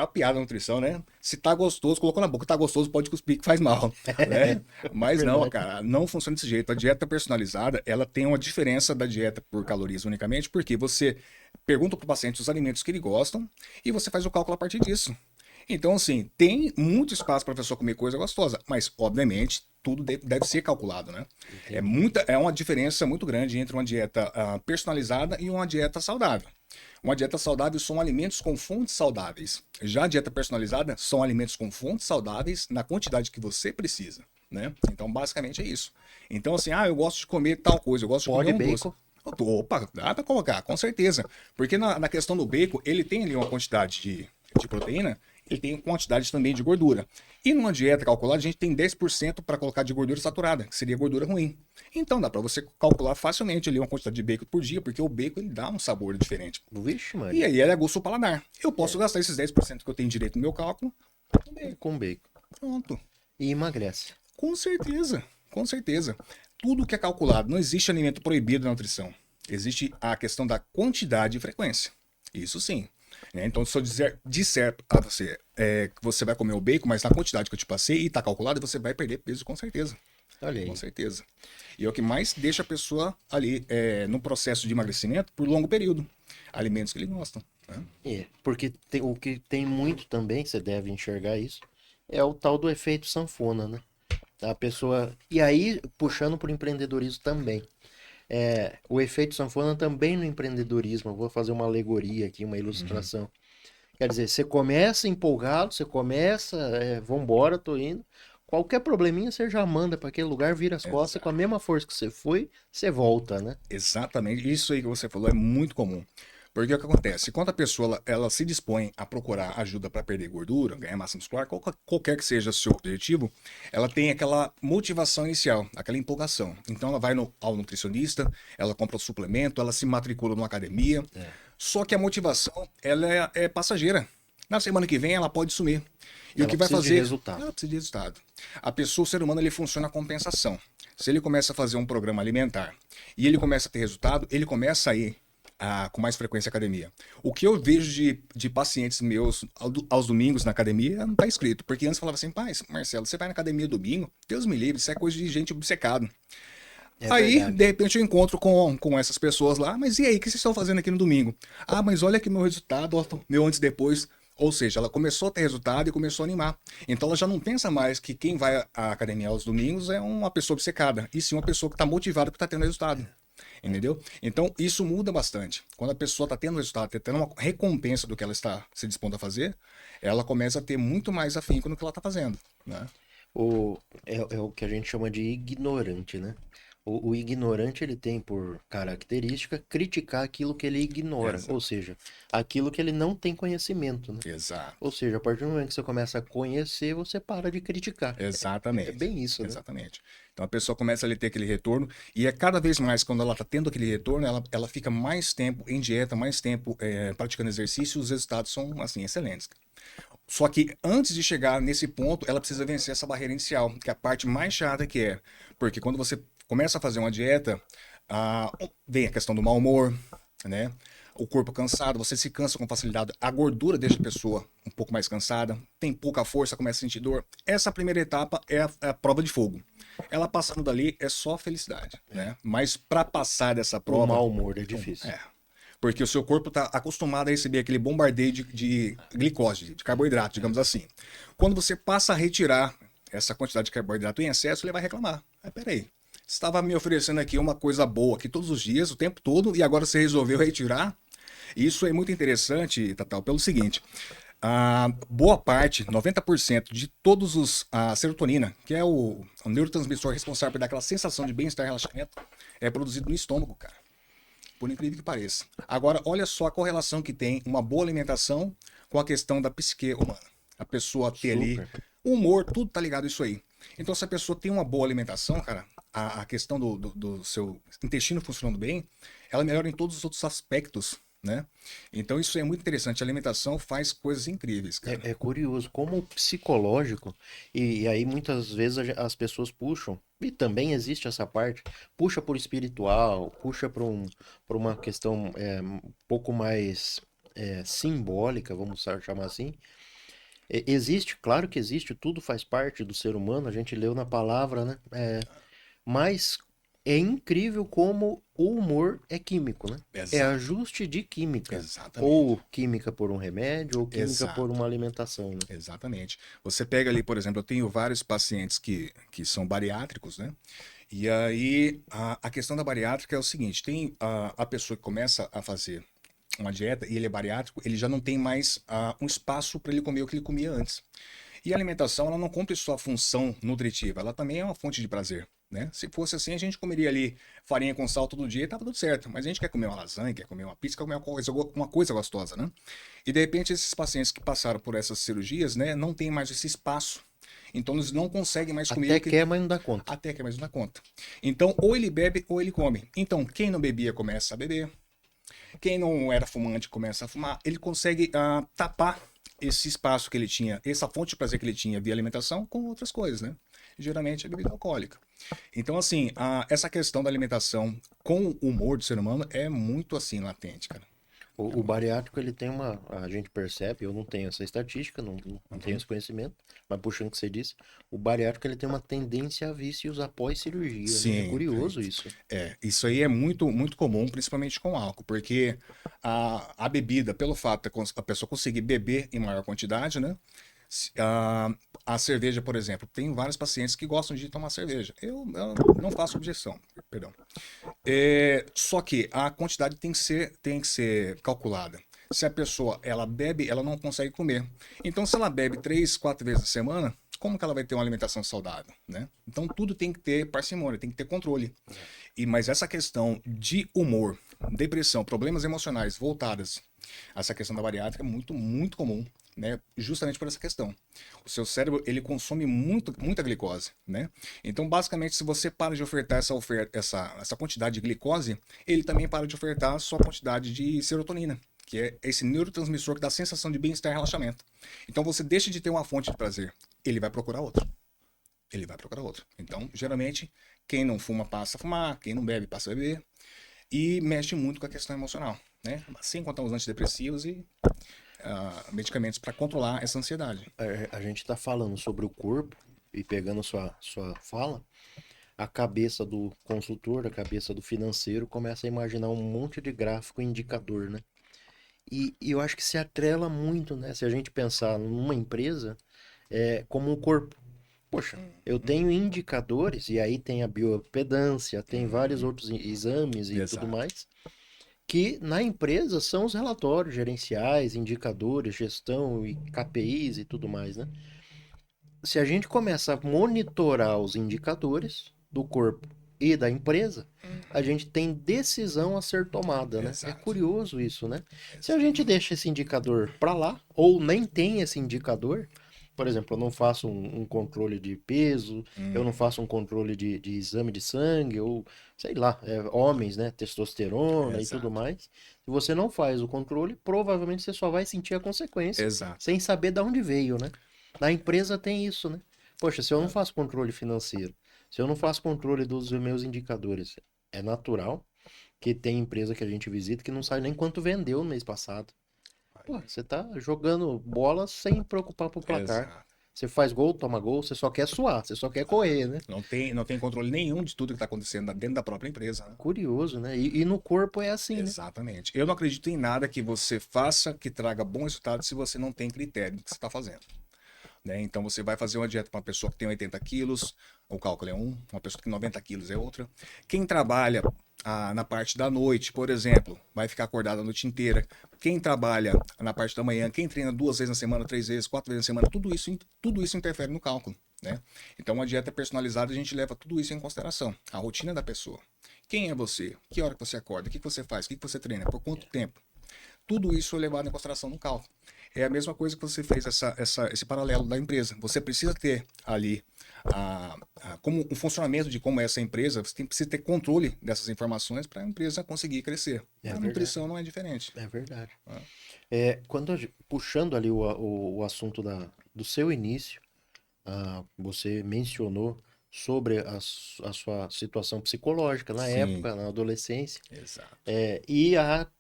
uma piada na nutrição, né? Se tá gostoso, colocou na boca, tá gostoso, pode cuspir que faz mal, né? É Mas não, verdade. cara, não funciona desse jeito. A dieta personalizada, ela tem uma diferença da dieta por calorias unicamente, porque você pergunta pro paciente os alimentos que ele gosta e você faz o cálculo a partir disso. Então, assim, tem muito espaço para a pessoa comer coisa gostosa, mas, obviamente, tudo deve ser calculado, né? Entendi. É uma diferença muito grande entre uma dieta personalizada e uma dieta saudável. Uma dieta saudável são alimentos com fontes saudáveis. Já a dieta personalizada são alimentos com fontes saudáveis na quantidade que você precisa, né? Então, basicamente é isso. Então, assim, eu gosto de comer tal coisa, eu gosto de Pó comer de um doce. bacon. Opa, dá pra colocar, com certeza. Porque na questão do bacon, ele tem ali uma quantidade de proteína, ele tem quantidade também de gordura. E numa dieta calculada, a gente tem 10% para colocar de gordura saturada, que seria gordura ruim. Então dá para você calcular facilmente ali uma quantidade de bacon por dia, porque o bacon ele dá um sabor diferente. Vixe, E Maria. aí ele aguça o paladar. Eu posso gastar esses 10% que eu tenho direito no meu cálculo com bacon. Com bacon. Pronto. E emagrece. Com certeza. Com certeza. Tudo que é calculado, não existe alimento proibido na nutrição. Existe a questão da quantidade e frequência. Isso sim. né? Então, se eu disser a você que você vai comer o bacon, mas na quantidade que eu te passei e tá calculado, você vai perder peso com certeza. Olha Com aí. certeza. E é o que mais deixa a pessoa ali no processo de emagrecimento por longo período. Alimentos que ele gosta, né? Porque o que tem muito também, você deve enxergar isso, é o tal do efeito sanfona, né? A pessoa. E aí, puxando para o empreendedorismo também. O efeito sanfona também no empreendedorismo. Eu vou fazer uma alegoria aqui, uma Uhum. ilustração. Quer dizer, você começa empolgado, você começa, vambora, tô indo. Qualquer probleminha você já manda para aquele lugar, vira as costas, com a Exato. mesma força que você foi, você volta, né? Exatamente. Isso aí que você falou é muito comum. Porque o que acontece? Quando a pessoa ela se dispõe a procurar ajuda para perder gordura, ganhar massa muscular, qualquer que seja o seu objetivo, ela tem aquela motivação inicial, aquela empolgação. Então ela vai ao nutricionista, ela compra o suplemento, ela se matricula numa academia. Só que a motivação ela é passageira. Na semana que vem ela pode sumir. E o Ela que vai precisa de fazer? resultado. Ela precisa de resultado. A pessoa, o ser humano, ele funciona a compensação. Se ele começa a fazer um programa alimentar e ele começa a ter resultado, ele começa a ir com mais frequência à academia. O que eu vejo de pacientes meus aos domingos na academia não está escrito. Porque antes falava assim, pai, Marcelo, você vai na academia domingo? Deus me livre, isso é coisa de gente obcecado. É Aí, verdade. de repente, eu encontro com essas pessoas lá, mas e aí, o que vocês estão fazendo aqui no domingo? Ah, mas olha aqui meu resultado, ó, meu antes e depois. Ou seja, ela começou a ter resultado e começou a animar. Então ela já não pensa mais que quem vai à academia aos domingos é uma pessoa obcecada, e sim uma pessoa que está motivada porque está tendo resultado. Entendeu? Então isso muda bastante. Quando a pessoa está tendo resultado, está tendo uma recompensa do que ela está se dispondo a fazer, ela começa a ter muito mais afinco no que ela está fazendo. Né? O, é o que a gente chama de ignorante, né? O ignorante ele tem por característica criticar aquilo que ele ignora, Exa ou seja, aquilo que ele não tem conhecimento, né? Ou exato. seja, a partir do momento que você começa a conhecer, você para de criticar. É Exatamente. bem isso, né? Exatamente. Então a pessoa começa a ter aquele retorno, e é cada vez mais, quando ela está tendo aquele retorno, ela fica mais tempo em dieta, mais tempo praticando exercício, e os resultados são assim excelentes. Só que antes de chegar nesse ponto, ela precisa vencer essa barreira inicial, que é a parte mais chata que é. Porque quando você começa a fazer uma dieta, vem a questão do mau humor, né? O corpo cansado, você se cansa com facilidade, a gordura deixa a pessoa um pouco mais cansada, tem pouca força, começa a sentir dor. Essa primeira etapa é a prova de fogo. Ela passando dali é só felicidade, né? Mas para passar dessa O prova, mau humor é difícil. porque o seu corpo está acostumado a receber aquele bombardeio de glicose, de carboidrato, digamos assim. Quando você passa a retirar essa quantidade de carboidrato em excesso, ele vai reclamar. Peraí, você estava me oferecendo aqui uma coisa boa aqui todos os dias, o tempo todo, e agora você resolveu retirar? Isso é muito interessante, Tatal, pelo seguinte. A boa parte, 90% de todos a serotonina, que é o neurotransmissor responsável por dar aquela sensação de bem-estar e relaxamento, é produzido no estômago, cara. Por incrível que pareça. Agora, olha só a correlação que tem uma boa alimentação com a questão da psique humana. A pessoa ter ali Super. o humor, tudo tá ligado a isso aí. Então, se a pessoa tem uma boa alimentação, cara, a questão do seu intestino funcionando bem, ela melhora em todos os outros aspectos, né? Então, isso é muito interessante. A alimentação faz coisas incríveis, cara. É curioso como o psicológico, e aí muitas vezes as pessoas puxam, e também existe essa parte, puxa por espiritual, puxa por uma questão um pouco mais simbólica, vamos chamar assim. Existe, claro que existe, tudo faz parte do ser humano, a gente leu na palavra, né? Mas é incrível como o humor é químico, né? É Exato. ajuste de química. Exatamente. Ou química por um remédio, ou química por Exato. uma alimentação, né? Exatamente. Você pega ali, por exemplo, eu tenho vários pacientes que são bariátricos, né? E aí a questão da bariátrica é o seguinte: tem a pessoa que começa a fazer uma dieta e ele é bariátrico, ele já não tem mais um espaço para ele comer o que ele comia antes. E a alimentação, ela não cumpre só a função nutritiva, ela também é uma fonte de prazer. Né? Se fosse assim, a gente comeria ali farinha com sal todo dia e tava tudo certo. Mas a gente quer comer uma lasanha, quer comer uma pizza, quer comer uma coisa gostosa, né? E de repente esses pacientes que passaram por essas cirurgias, né, não tem mais esse espaço. Então eles não conseguem mais comer Até o que quer, mas não dá conta. até que é mais uma conta. Então ou ele bebe ou ele come. Então quem não bebia começa a beber. Quem não era fumante começa a fumar. Ele consegue tapar esse espaço que ele tinha, essa fonte de prazer que ele tinha via alimentação com outras coisas, né? Geralmente a bebida alcoólica. Então, assim, essa questão da alimentação com o humor do ser humano é muito assim latente, cara. O bariátrico, ele tem uma. A gente percebe, eu não tenho essa estatística, não tenho Uhum. esse conhecimento, mas puxando o que você disse, o bariátrico ele tem uma tendência a vícios após cirurgia, né? É Sim, curioso isso. isso aí é muito, muito comum, principalmente com álcool, porque a bebida, pelo fato de a pessoa conseguir beber em maior quantidade, né? A cerveja, por exemplo, tem vários pacientes que gostam de tomar cerveja. Eu não faço objeção, perdão. Só que a quantidade tem que ser calculada. Se a pessoa ela bebe, ela não consegue comer. Então, se ela bebe 3, 4 vezes na semana, como que ela vai ter uma alimentação saudável, né? Então, tudo tem que ter parcimônia, tem que ter controle. Mas essa questão de humor, depressão, problemas emocionais voltadas a essa questão da bariátrica é muito, muito comum, né? Justamente por essa questão. O seu cérebro, ele consome muita glicose, né? Então, basicamente, se você para de ofertar essa quantidade de glicose, ele também para de ofertar a sua quantidade de serotonina, que é esse neurotransmissor que dá a sensação de bem-estar e relaxamento. Então, você deixa de ter uma fonte de prazer, ele vai procurar outra. Ele vai procurar outra. Então, geralmente, quem não fuma passa a fumar, quem não bebe passa a beber, e mexe muito com a questão emocional, né? Sem contar os antidepressivos e medicamentos para controlar essa ansiedade. A gente está falando sobre o corpo e pegando sua fala, a cabeça do consultor, a cabeça do financeiro começa a imaginar um monte de gráfico e indicador, né? E eu acho que se atrela muito, né? Se a gente pensar numa empresa como um corpo. Poxa, eu tenho indicadores, e aí tem a biopedância, tem vários outros exames e tudo Exato. mais, que na empresa são os relatórios gerenciais, indicadores, gestão e KPIs e tudo mais, né? Se a gente começa a monitorar os indicadores do corpo e da empresa, a gente tem decisão a ser tomada, né? É Exato. curioso isso, né? Se a Exato. gente deixa esse indicador para lá, ou nem tem esse indicador, por exemplo, eu não faço um controle de peso, eu não faço um controle de exame de sangue, ou sei lá, homens, né? Testosterona e tudo Exato. mais. Se você não faz o controle, provavelmente você só vai sentir a consequência Exato. sem saber de onde veio, né? Na empresa tem isso, né? Poxa, se eu não Ah, faço controle financeiro, se eu não faço controle dos meus indicadores, é natural que tem empresa que a gente visita que não sabe nem quanto vendeu no mês passado. Pô, você tá jogando bola sem preocupar pro placar. exato. Você faz gol, toma gol, você só quer suar, você só quer correr, né? Não tem controle nenhum de tudo que está acontecendo dentro da própria empresa, né? Curioso, né? E no corpo é assim, né? Exatamente. Eu não acredito em nada que você faça que traga bons resultados se você não tem critério do que você está fazendo. Né? Então você vai fazer uma dieta para uma pessoa que tem 80 quilos, o cálculo é um, uma pessoa que tem 90 quilos é outra. Quem trabalha na parte da noite, por exemplo, vai ficar acordado a noite inteira. Quem trabalha na parte da manhã, quem treina 2 vezes na semana, 3 vezes, 4 vezes na semana, tudo isso interfere no cálculo. Né? Então, uma dieta personalizada, a gente leva tudo isso em consideração. A rotina da pessoa. Quem é você? Que hora que você acorda? O que você faz? O que você treina? Por quanto tempo? Tudo isso é levado em consideração no cálculo. É a mesma coisa que você fez esse paralelo da empresa. Você precisa ter ali como o funcionamento de como é essa empresa, você precisa ter controle dessas informações para a empresa conseguir crescer. É A verdade, nutrição não é diferente. é verdade. Né? Puxando ali o assunto do seu início, você mencionou sobre a sua situação psicológica na Sim, época, na adolescência, exato.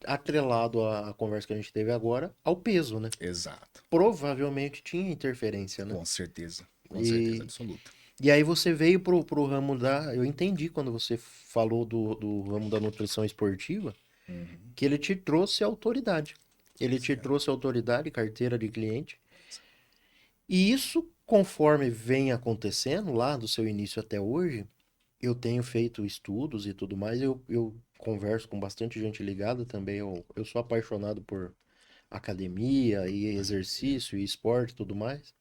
atrelado à conversa que a gente teve agora, ao peso, né? Exato. Provavelmente tinha interferência, né? Com certeza. Com certeza E, absoluta. e aí você veio pro ramo da. Eu entendi quando você falou do ramo da nutrição esportiva, Uhum. que ele te trouxe autoridade. Ele te Certo. trouxe autoridade, carteira de cliente. E isso, conforme vem acontecendo lá do seu início até hoje, eu tenho feito estudos e tudo mais, eu converso com bastante gente ligada também. Eu sou apaixonado por academia e exercício e esporte e tudo mais.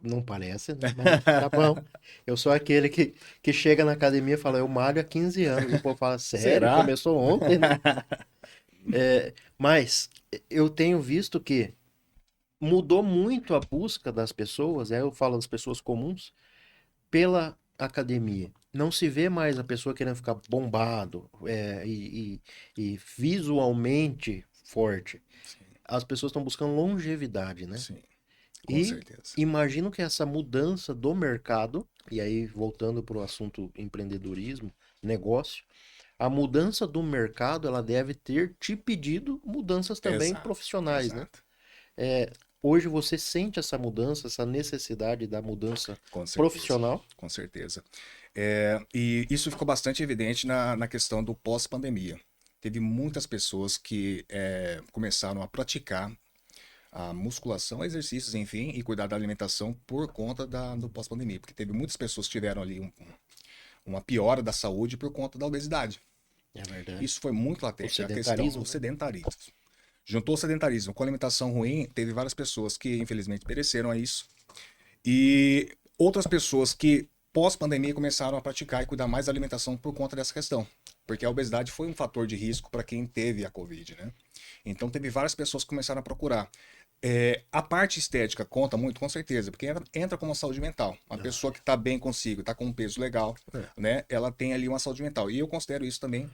Não parece, né? Mas tá bom. Eu sou aquele que chega na academia e fala, eu malho há 15 anos. O povo fala, sério? Será? Começou ontem, né? Mas eu tenho visto que mudou muito a busca das pessoas, eu falo das pessoas comuns, pela academia. Não se vê mais a pessoa querendo ficar bombado e visualmente forte. Sim, As pessoas estão buscando longevidade, né? sim, com E certeza. imagino que essa mudança do mercado, e aí voltando para o assunto empreendedorismo, negócio, a mudança do mercado, ela deve ter te pedido mudanças também Exato, profissionais, né? exato. É, hoje você sente essa mudança, essa necessidade da mudança Com certeza, profissional? com certeza. E isso ficou bastante evidente na questão do pós-pandemia. Teve muitas pessoas que começaram a praticar a musculação, exercícios, enfim, e cuidar da alimentação por conta do pós-pandemia. Porque teve muitas pessoas que tiveram ali uma piora da saúde por conta da obesidade. É verdade. Isso foi muito O latente, a questão do sedentarismo, né? sedentarismo. Juntou o sedentarismo com a alimentação ruim, teve várias pessoas que infelizmente pereceram a isso. E outras pessoas que pós-pandemia começaram a praticar e cuidar mais da alimentação por conta dessa questão. Porque a obesidade foi um fator de risco para quem teve a Covid, né? Então teve várias pessoas que começaram a procurar. A parte estética conta muito, com certeza, porque entra como uma saúde mental. Uma pessoa que está bem consigo, está com um peso legal, É. né? Ela tem ali uma saúde mental. E eu considero isso também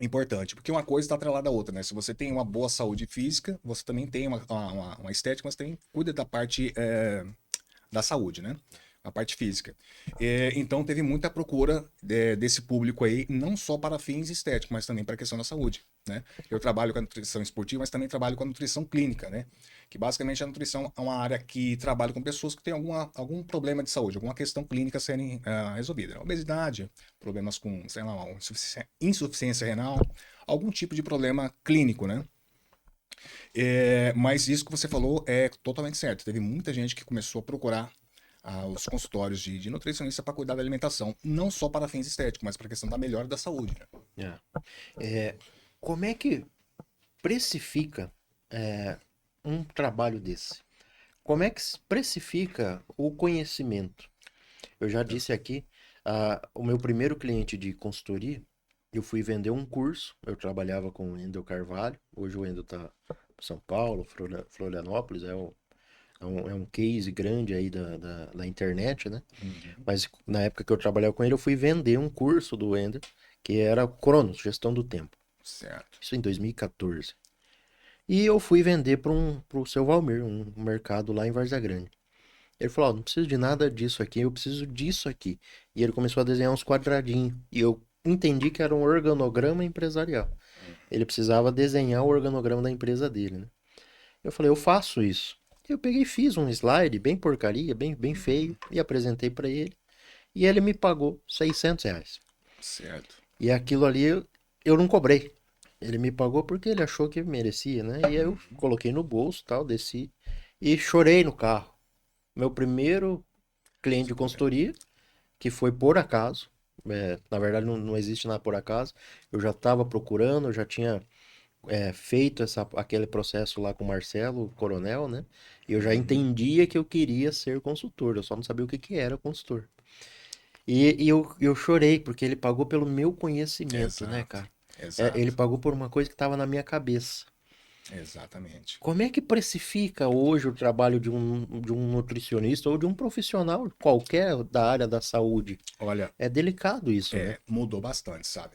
importante, porque uma coisa está atrelada à outra, né? Se você tem uma boa saúde física, você também tem uma estética, mas também cuida da parte da saúde, né? A parte física. Então teve muita procura desse público aí, não só para fins estéticos, mas também para a questão da saúde, né? Eu trabalho com a nutrição esportiva, mas também trabalho com a nutrição clínica, né? Que basicamente a nutrição é uma área que trabalha com pessoas que têm algum problema de saúde, alguma questão clínica serem resolvida. Obesidade, problemas com, sei lá, uma insuficiência renal, algum tipo de problema clínico, né? Mas isso que você falou é totalmente certo. Teve muita gente que começou a procurar os consultórios de nutricionista para cuidar da alimentação, não só para fins estéticos, mas para a questão da melhora da saúde, né? É, como é que precifica um trabalho desse? Como é que se precifica o conhecimento? Eu já disse aqui, o meu primeiro cliente de consultoria, eu fui vender um curso, eu trabalhava com o Wendel Carvalho, hoje o Wendel está em São Paulo, Florianópolis, é um case grande aí da internet, né? Uhum. Mas na época que eu trabalhava com ele, eu fui vender um curso do Wendel, que era Cronos, Gestão do Tempo. Certo. Isso em 2014. E eu fui vender pro seu Valmir, um mercado lá em Várzea Grande. Ele falou, ó, não preciso de nada disso aqui, eu preciso disso aqui. E ele começou a desenhar uns quadradinhos. E eu entendi que era um organograma empresarial. Ele precisava desenhar o organograma da empresa dele, né? Eu falei, eu faço isso. Eu peguei e fiz um slide bem porcaria, bem feio, e apresentei para ele. E ele me pagou R$ 600. Certo. E aquilo ali eu não cobrei. Ele me pagou porque ele achou que merecia, né? E aí eu coloquei no bolso, tal, desci e chorei no carro. Meu primeiro cliente de consultoria, que foi por acaso. Na verdade, não existe nada por acaso. Eu já estava procurando, eu já tinha feito aquele processo lá com o Marcelo Coronel, né? E eu já entendia que eu queria ser consultor, eu só não sabia o que que era consultor. E eu chorei, porque ele pagou pelo meu conhecimento, né, Exato. cara? Ele Exato. pagou por uma coisa que estava na minha cabeça. Exatamente. Como é que precifica hoje o trabalho de um nutricionista ou de um profissional qualquer da área da saúde? Olha, É delicado isso, né? mudou bastante, sabe?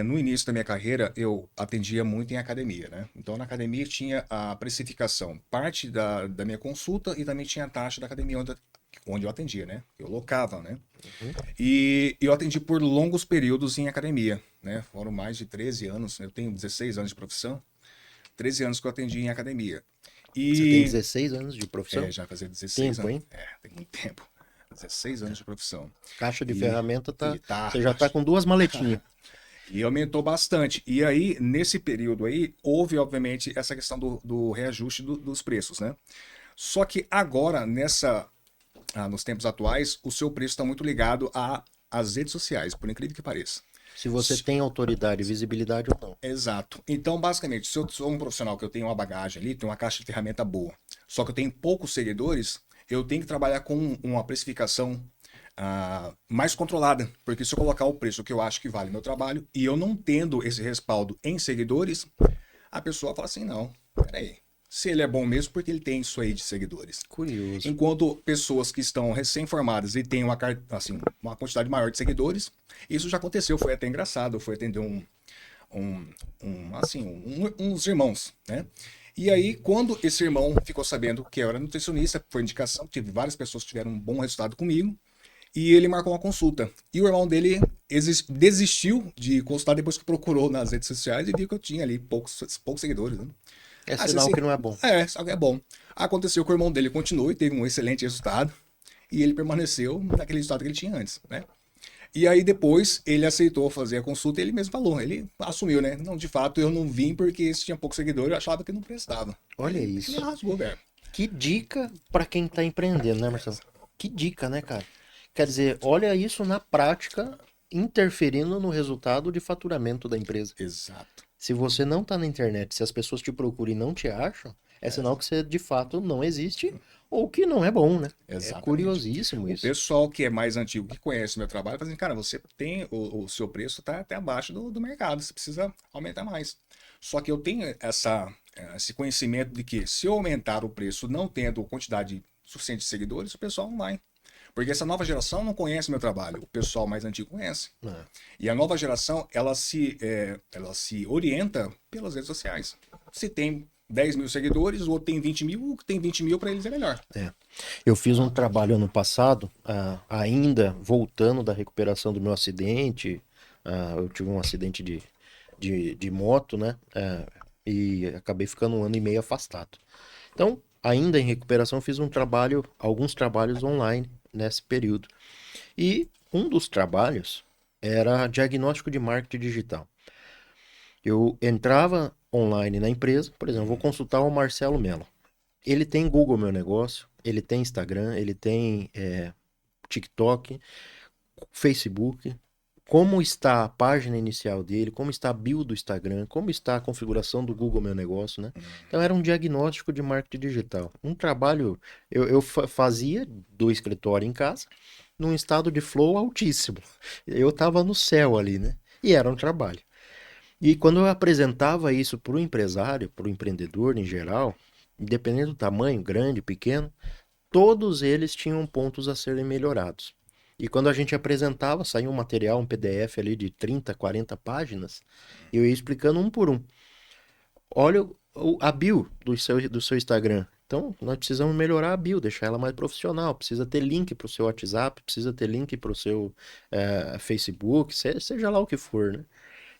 No início da minha carreira, eu atendia muito em academia, né? Então, na academia tinha a precificação, parte da minha consulta e também tinha a taxa da academia onde eu atendia, né? Eu locava, né? Uhum. E eu atendi por longos períodos em academia, né? Foram mais de 13 anos, eu tenho 16 anos de profissão, 13 anos que eu atendi em academia. Você tem E 16 anos de profissão? já fazia 16 Tempo, anos. hein? Tem muito tempo. 16 anos de profissão. Caixa de E, ferramenta e você já tá com duas maletinhas. e aumentou bastante. E aí, nesse período aí, houve, obviamente, essa questão do reajuste dos preços, né? Só que agora, nos tempos atuais, o seu preço está muito ligado às redes sociais, por incrível que pareça. Se você tem autoridade, visibilidade ou não. Exato. Então, basicamente, se eu sou um profissional que eu tenho uma bagagem ali, tenho uma caixa de ferramenta boa, só que eu tenho poucos seguidores, eu tenho que trabalhar com uma precificação mais controlada. Porque se eu colocar o preço que eu acho que vale meu trabalho e eu não tendo esse respaldo em seguidores, a pessoa fala assim, não, peraí. Se ele é bom mesmo, porque ele tem isso aí de seguidores. Curioso. Enquanto pessoas que estão recém-formadas e têm uma quantidade maior de seguidores, isso já aconteceu, foi até engraçado. Eu fui atender uns irmãos, né? E aí, quando esse irmão ficou sabendo que eu era nutricionista, foi indicação, tive várias pessoas que tiveram um bom resultado comigo, E ele marcou uma consulta. E o irmão dele desistiu de consultar depois que procurou nas redes sociais e viu que eu tinha ali poucos seguidores, né? É Ah, sinal assim, que não é bom. só que é bom. Aconteceu que o irmão dele continuou e teve um excelente resultado. E ele permaneceu naquele resultado que ele tinha antes, né? E aí depois ele aceitou fazer a consulta e ele mesmo falou, ele assumiu, né? Não, de fato eu não vim porque esse tinha pouco seguidor, eu achava que não prestava. Olha Ele isso. rasgou, velho. Que dica para quem tá empreendendo, né, Marcelo? Que dica, né, cara? Quer dizer, olha isso na prática interferindo no resultado de faturamento da empresa. Exato. Se você não tá na internet, se as pessoas te procuram e não te acham, é sinal que você de fato não existe ou que não é bom, né? É Exatamente. curiosíssimo O isso. pessoal que é mais antigo, que conhece o meu trabalho, fala assim, cara, você tem, o seu preço está até abaixo do mercado, você precisa aumentar mais. Só que eu tenho esse conhecimento de que se eu aumentar o preço não tendo quantidade suficiente de seguidores, o pessoal não vai. Porque essa nova geração não conhece o meu trabalho, o pessoal mais antigo conhece. É. E a nova geração, ela se orienta pelas redes sociais. Se tem 10 mil seguidores, o outro tem 20 mil, o que tem 20 mil para eles é melhor. É. Eu fiz um trabalho ano passado, ainda voltando da recuperação do meu acidente. Eu tive um acidente de moto, né? E acabei ficando 1 ano e meio afastado. Então, ainda em recuperação, fiz alguns trabalhos online nesse período. E um dos trabalhos era diagnóstico de marketing digital. Eu entrava online na empresa, por exemplo, vou consultar o Marcelo Mello. Ele tem Google Meu Negócio, ele tem Instagram, ele tem TikTok, Facebook. Como está a página inicial dele, como está a bio do Instagram, como está a configuração do Google Meu Negócio, né? Então era um diagnóstico de marketing digital. Um trabalho eu fazia do escritório em casa, num estado de flow altíssimo. Eu estava no céu ali, né? E era um trabalho. E quando eu apresentava isso para o empresário, para o empreendedor em geral, independente do tamanho, grande, pequeno, todos eles tinham pontos a serem melhorados. E quando a gente apresentava, saía um material, um PDF ali de 30, 40 páginas, e eu ia explicando um por um. Olha a bio do seu Instagram. Então, nós precisamos melhorar a bio, deixar ela mais profissional. Precisa ter link para o seu WhatsApp, precisa ter link para o seu Facebook, seja lá o que for, né?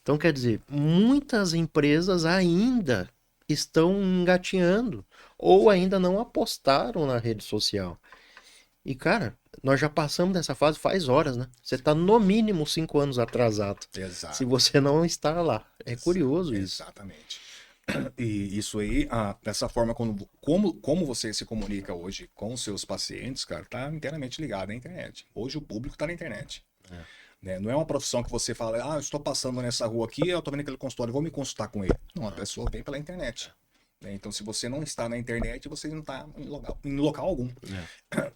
Então, quer dizer, muitas empresas ainda estão engatinhando ou ainda não apostaram na rede social. E, cara, nós já passamos dessa fase faz horas, né? Você está no mínimo 5 anos atrasado. Se Exato. você não está lá. É curioso isso. Exatamente. E isso aí, dessa forma, como você se comunica hoje com os seus pacientes, cara, tá inteiramente ligado à internet. Hoje o público tá na internet. Né? Não é uma profissão que você fala, eu estou passando nessa rua aqui, eu estou vendo aquele consultório, vou me consultar com ele. Não, a pessoa vem pela internet. Né? Então, se você não está na internet, você não está em local algum.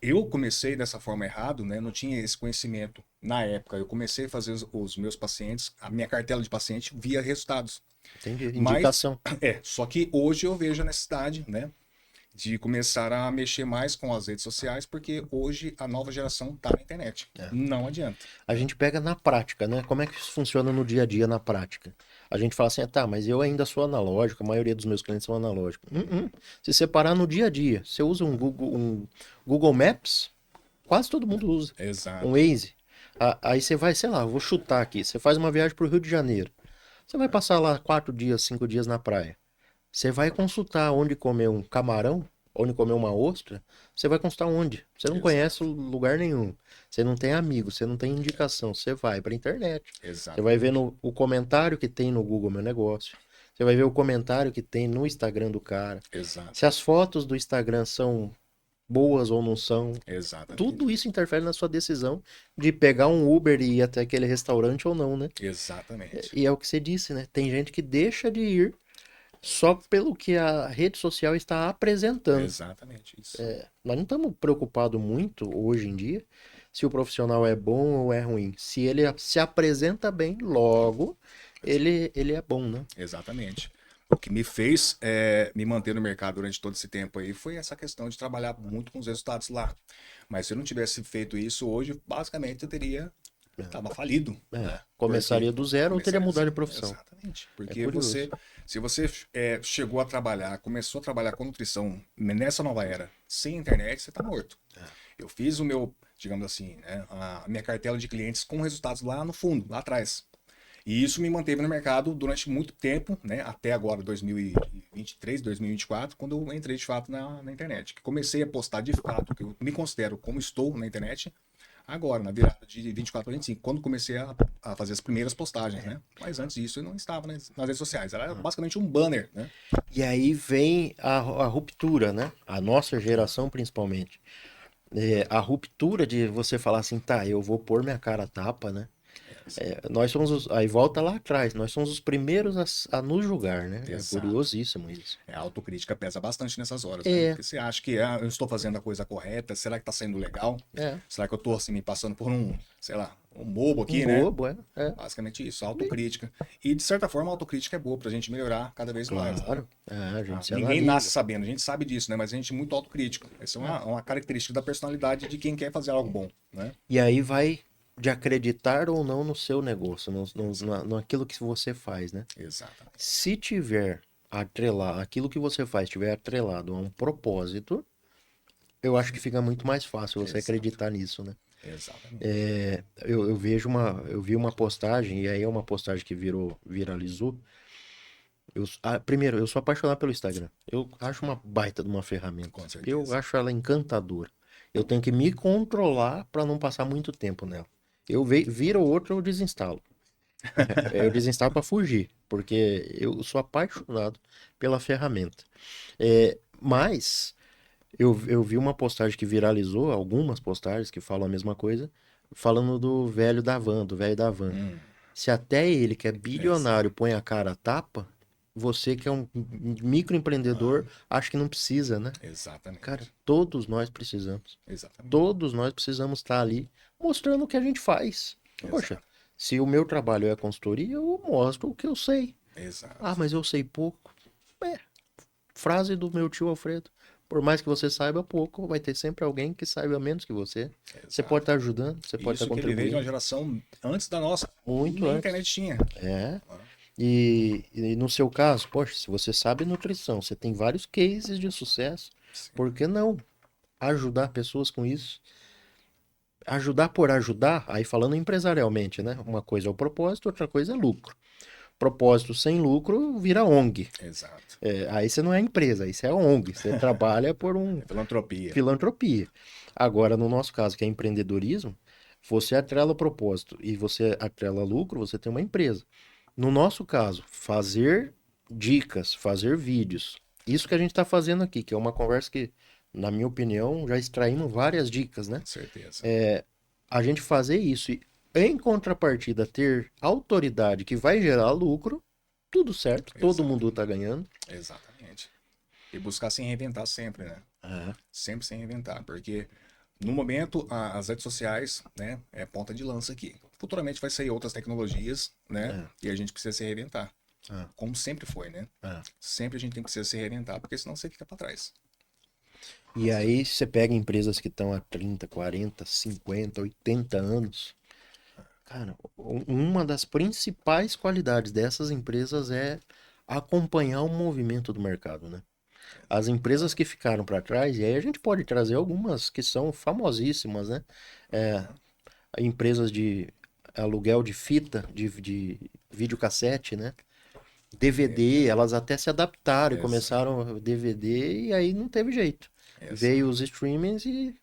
Eu comecei dessa forma errado, né? Não tinha esse conhecimento na época. Eu comecei a fazer os meus pacientes, a minha cartela de paciente via resultados. Entendi. Mas, Indicação. só que hoje eu vejo a necessidade, né? De começar a mexer mais com as redes sociais, porque hoje a nova geração está na internet. Não adianta. A gente pega na prática, né? Como é que isso funciona no dia a dia na prática? A gente fala assim, tá, mas eu ainda sou analógico, a maioria dos meus clientes são analógicos. Se separar no dia a dia, você usa um Google Maps, quase todo mundo usa. Exato. Um Waze. Aí você vai, sei lá, vou chutar aqui, você faz uma viagem para o Rio de Janeiro. Você vai passar lá 4 dias, 5 dias na praia. Você vai consultar onde comer um camarão, onde comer uma ostra, você vai consultar onde? Você não conhece lugar nenhum. Você não tem amigo, você não tem indicação. Você vai para a internet. Você vai ver o comentário que tem no Google Meu Negócio. Você vai ver o comentário que tem no Instagram do cara. Exato. Se as fotos do Instagram são boas ou não são. Exatamente. Tudo isso interfere na sua decisão de pegar um Uber e ir até aquele restaurante ou não, né? Exatamente. E é o que você disse, né? Tem gente que deixa de ir só pelo que a rede social está apresentando. Exatamente isso. Nós não estamos preocupados muito hoje em dia se o profissional é bom ou é ruim. Se ele se apresenta bem, logo ele é bom, né? Exatamente. O que me fez me manter no mercado durante todo esse tempo aí foi essa questão de trabalhar muito com os resultados lá. Mas se eu não tivesse feito isso hoje, basicamente eu teria estava falido. Né? Começaria do zero ou teria mudado de profissão. Exatamente. Porque se você chegou a trabalhar, começou a trabalhar com nutrição nessa nova era, sem internet, você está morto. Eu fiz digamos assim, né, a minha cartela de clientes com resultados lá no fundo, lá atrás. E isso me manteve no mercado durante muito tempo, né? Até agora, 2023, 2024, quando eu entrei de fato na internet. Que comecei a postar de fato, que eu me considero como estou na internet, agora, na virada de 24 para 25, quando comecei a fazer as primeiras postagens, né? Mas antes disso eu não estava nas redes sociais, era basicamente um banner, né? E aí vem a ruptura, né? A nossa geração, principalmente. A ruptura de você falar assim, tá, eu vou pôr minha cara a tapa, né? Nós somos aí volta lá atrás, nós somos os primeiros a nos julgar, né? É Exato. curiosíssimo isso. A autocrítica pesa bastante nessas horas, né? É, Porque você acha que eu estou fazendo a coisa correta, será que está sendo legal? é. Será que eu estou assim, me passando por um, sei lá, um bobo Um aqui, né? bobo, é. Basicamente isso, autocrítica. E de certa forma a autocrítica é boa pra gente melhorar cada vez mais, né? Claro. A gente se Ninguém analisa. nasce sabendo, a gente sabe disso, né? Mas a gente é muito autocrítico. Essa é uma característica da personalidade de quem quer fazer algo bom, né? E aí vai de acreditar ou não no seu negócio, naquilo que você faz, né? Exatamente. Se tiver aquilo que você faz tiver atrelado a um propósito, eu acho que fica muito mais fácil você Exato. acreditar nisso, né? Exatamente. Eu vi uma postagem, e aí é uma postagem que viralizou. Primeiro, eu sou apaixonado pelo Instagram. Eu acho uma baita de uma ferramenta. Com Eu certeza. acho ela encantadora. Eu tenho que me controlar para não passar muito tempo nela. Vira ou outra, eu desinstalo. Eu desinstalo para fugir, porque eu sou apaixonado pela ferramenta. Mas eu vi uma postagem que viralizou, algumas postagens que falam a mesma coisa, falando do velho da van, do velho da van. Se até ele, que é bilionário, Exato. põe a cara a tapa, você que é um microempreendedor, acha que não precisa, né? Cara, Exatamente. todos nós precisamos. Exatamente. Todos nós precisamos estar ali mostrando o que a gente faz. Poxa, Exato. se o meu trabalho é consultoria, eu mostro o que eu sei. Ah, Exato. mas eu sei pouco. É, frase do meu tio Alfredo. Por mais que você saiba pouco, vai ter sempre alguém que saiba menos que você. Você pode Exato. estar ajudando, você pode estar Isso que ele veio de uma contribuindo. geração antes da nossa. Muito Nem antes. internet tinha. É. E no seu caso, poxa, se você sabe nutrição, você tem vários cases de sucesso, Sim. por que não ajudar pessoas com isso? Ajudar por ajudar, aí falando empresarialmente, né? Uma coisa é o propósito, outra coisa é lucro. Propósito sem lucro vira ONG. Exato. Aí você não é empresa, aí você é ONG. Você trabalha por É filantropia. filantropia. Agora, no nosso caso, que é empreendedorismo, você atrela propósito e você atrela lucro, você tem uma empresa. No nosso caso, fazer dicas, fazer vídeos. Isso que a gente está fazendo aqui, que é uma conversa que, na minha opinião, já extraímos várias dicas, né? Com certeza. A gente fazer isso e, em contrapartida, ter autoridade que vai gerar lucro, tudo certo, todo Exato. mundo está ganhando. Exatamente. E buscar se reinventar sempre, né? É. Sempre se reinventar, porque no momento as redes sociais, né, é ponta de lança aqui. Futuramente vai sair outras tecnologias, né? E a gente precisa se reinventar. Como sempre foi, né? Sempre a gente tem que se reinventar, porque senão você fica para trás. E aí você pega empresas que estão há 30, 40, 50, 80 anos. Cara, uma das principais qualidades dessas empresas é acompanhar o movimento do mercado, né? As empresas que ficaram para trás, e aí a gente pode trazer algumas que são famosíssimas, né? Empresas de aluguel de fita, de videocassete, né? DVD, elas até se adaptaram e Exato. começaram DVD e aí não teve jeito. Veio Exato. os streamings e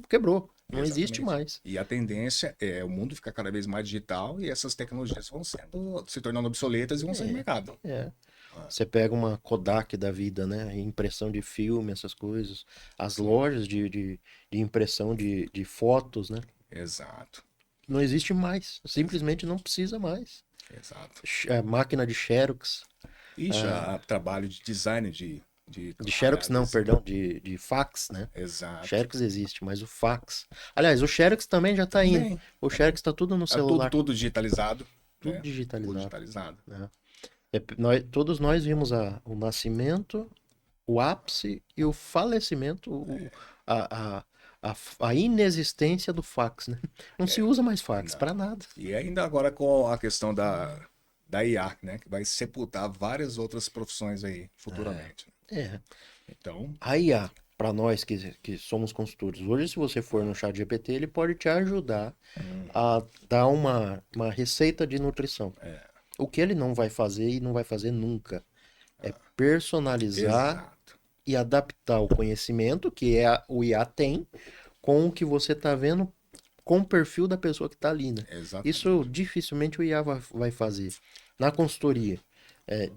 quebrou. Não existe Exatamente. mais. E a tendência é o mundo ficar cada vez mais digital e essas tecnologias se tornando obsoletas e vão sair do mercado. É. Você pega uma Kodak da vida, né? Impressão de filme, essas coisas. As lojas de impressão de fotos, né? Exato. Não existe mais. Simplesmente não precisa mais. Exato. A máquina de Xerox. Ixi, trabalho de design de De Xerox não, aliás, perdão, de fax, né? exato. Xerox existe, mas o fax. Aliás, o Xerox também já tá indo. Também. O Xerox tá tudo no É tudo, celular. tudo digitalizado. Tudo Né? Tudo digitalizado. digitalizado. Né? Todos nós vimos o nascimento, o ápice e o falecimento, a, a, a inexistência do fax, né? Não se usa mais fax Não. para nada. E ainda agora com a questão da IA, né? Que vai sepultar várias outras profissões aí futuramente. É. Então, A IA. para nós que somos consultores. Hoje, se você for no chat GPT, ele pode te ajudar a dar uma receita de nutrição. O que ele não vai fazer e não vai fazer nunca é personalizar Exato. e adaptar o conhecimento que o IA tem com o que você está vendo com o perfil da pessoa que está ali, né? Isso Exatamente. dificilmente o IA vai fazer. Na consultoria,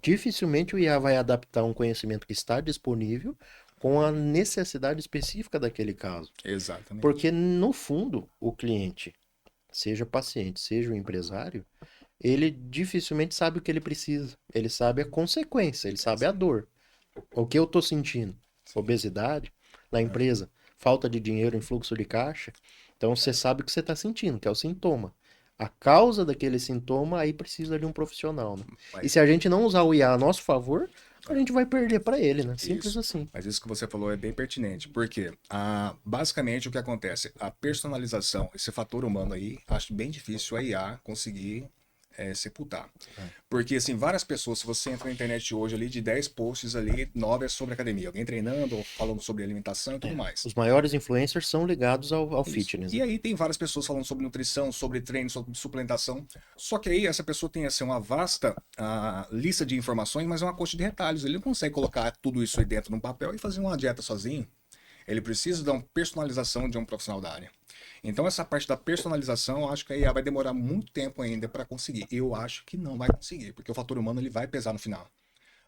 dificilmente o IA vai adaptar um conhecimento que está disponível com a necessidade específica daquele caso. Exatamente. Porque, no fundo, o cliente, seja paciente, seja o empresário, ele dificilmente sabe o que ele precisa. Ele sabe a consequência, ele sabe a Exato. dor. O que eu estou sentindo? Sim. Obesidade na empresa, falta de dinheiro em fluxo de caixa. Então você sabe o que você está sentindo, que é o sintoma. A causa daquele sintoma aí precisa de um profissional, né? E Mas se a gente não usar o IA a nosso favor, a gente vai perder para ele, né? Simples isso. assim. Mas isso que você falou é bem pertinente, porque basicamente o que acontece, a personalização, esse fator humano aí, acho bem difícil a IA conseguir sepultar. Porque, assim, várias pessoas, se você entra na internet hoje ali, de 10 posts ali, 9 é sobre academia. Alguém treinando, ou falando sobre alimentação e tudo mais. Os maiores influencers são ligados ao Isso. fitness, E né? aí tem várias pessoas falando sobre nutrição, sobre treino, sobre suplementação. Só que aí essa pessoa tem assim, uma vasta lista de informações, mas é uma coxa de retalhos. Ele não consegue colocar tudo isso aí dentro num papel e fazer uma dieta sozinho. Ele precisa de uma personalização de um profissional da área. Então essa parte da personalização, eu acho que a IA vai demorar muito tempo ainda para conseguir. Eu acho que não vai conseguir, porque o fator humano ele vai pesar no final,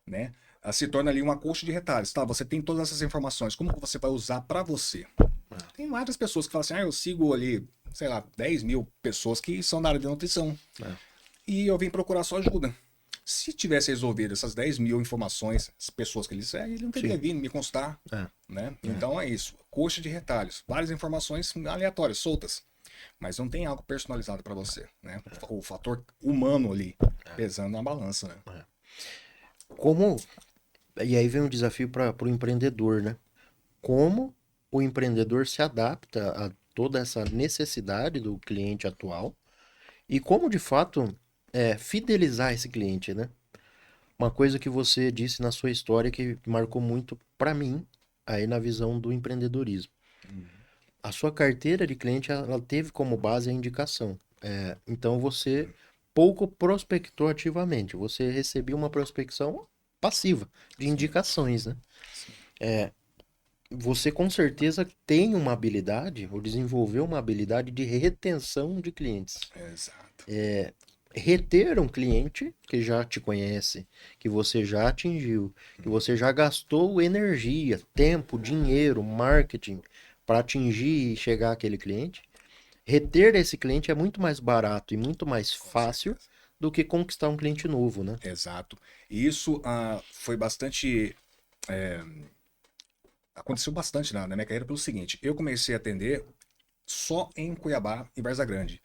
né? Se torna ali uma coxa de retalhos, tá? Você tem todas essas informações, como que você vai usar para você? Tem várias pessoas que falam assim, eu sigo ali, sei lá, 10 mil pessoas que são da área de nutrição. É. E eu vim procurar sua ajuda. Se tivesse resolvido essas 10 mil informações, as pessoas que ele segue, ele não teria Sim. vindo me constar. É. Né? Então é isso. Coxa de retalhos. Várias informações aleatórias, soltas. Mas não tem algo personalizado para você. Né? O fator humano ali pesando na balança. Né? Como. E aí vem um desafio para o empreendedor, né? Como o empreendedor se adapta a toda essa necessidade do cliente atual e como de fato fidelizar esse cliente, né? Uma coisa que você disse na sua história que marcou muito para mim aí na visão do empreendedorismo. A sua carteira de cliente ela teve como base a indicação. Então você pouco prospectou ativamente, você recebia uma prospecção passiva de Sim, indicações, né? sim. Você com certeza tem uma habilidade, ou desenvolveu uma habilidade de retenção de clientes. Exato. Reter um cliente que já te conhece, que você já atingiu, que você já gastou energia, tempo, dinheiro, marketing para atingir e chegar àquele cliente. Reter esse cliente é muito mais barato e muito mais Com fácil certeza. do que conquistar um cliente novo, né? Exato. E isso foi bastante. Aconteceu bastante na minha carreira pelo seguinte: eu comecei a atender só em Cuiabá e Varza Grande.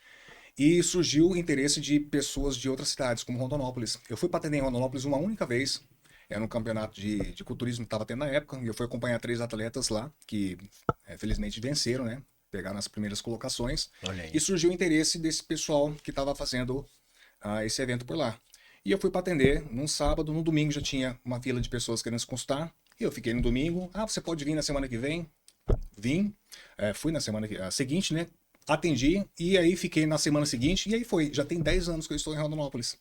E surgiu o interesse de pessoas de outras cidades, como Rondonópolis. Eu fui para atender em Rondonópolis uma única vez. Era um campeonato de culturismo que estava tendo na época. E eu fui acompanhar 3 atletas lá, que felizmente venceram, né? Pegaram as primeiras colocações. Olha E aí. surgiu o interesse desse pessoal que estava fazendo esse evento por lá. E eu fui para atender num sábado, no domingo já tinha uma fila de pessoas querendo se consultar. E eu fiquei no domingo. Você pode vir na semana que vem? Vim, fui na semana seguinte, né? Atendi e aí fiquei na semana seguinte e aí foi. Já tem 10 anos que eu estou em Rondonópolis,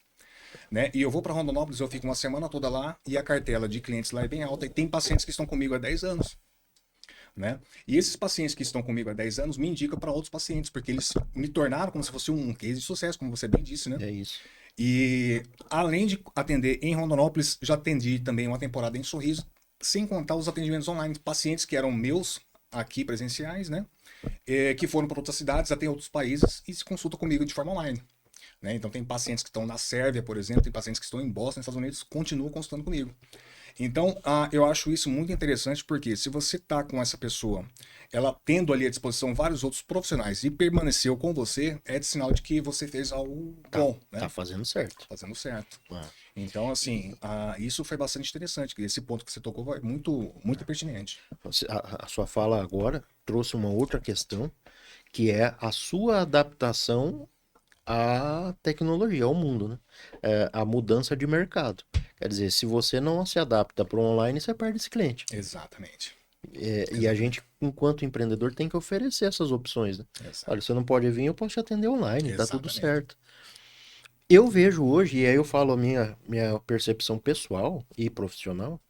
né? E eu vou para Rondonópolis, eu fico uma semana toda lá e a cartela de clientes lá é bem alta e tem pacientes que estão comigo há 10 anos, né? E esses pacientes que estão comigo há 10 anos me indicam para outros pacientes, porque eles me tornaram como se fosse um case de sucesso, como você bem disse, né? É isso. E além de atender em Rondonópolis, já atendi também uma temporada em Sorriso, sem contar os atendimentos online, pacientes que eram meus aqui presenciais, né? Que foram para outras cidades, até em outros países e se consultam comigo de forma online. Né? Então tem pacientes que estão na Sérvia, por exemplo, tem pacientes que estão em Boston, nos Estados Unidos, continuam consultando comigo. Então, eu acho isso muito interessante porque se você está com essa pessoa, ela tendo ali à disposição vários outros profissionais e permaneceu com você, é de sinal de que você fez algo bom, né? Tá fazendo certo. Fazendo certo. Ah. Então, assim, isso foi bastante interessante. Esse ponto que você tocou é muito, muito pertinente. A sua fala agora trouxe uma outra questão, que é a sua adaptação à tecnologia, ao mundo, né? A mudança de mercado. Quer dizer, se você não se adapta para o online, você perde esse cliente. Exatamente. E a gente, enquanto empreendedor, tem que oferecer essas opções, né? Olha, você não pode vir, eu posso te atender online, tá tudo Exatamente. certo. Eu vejo hoje, e aí eu falo a minha percepção pessoal e profissional,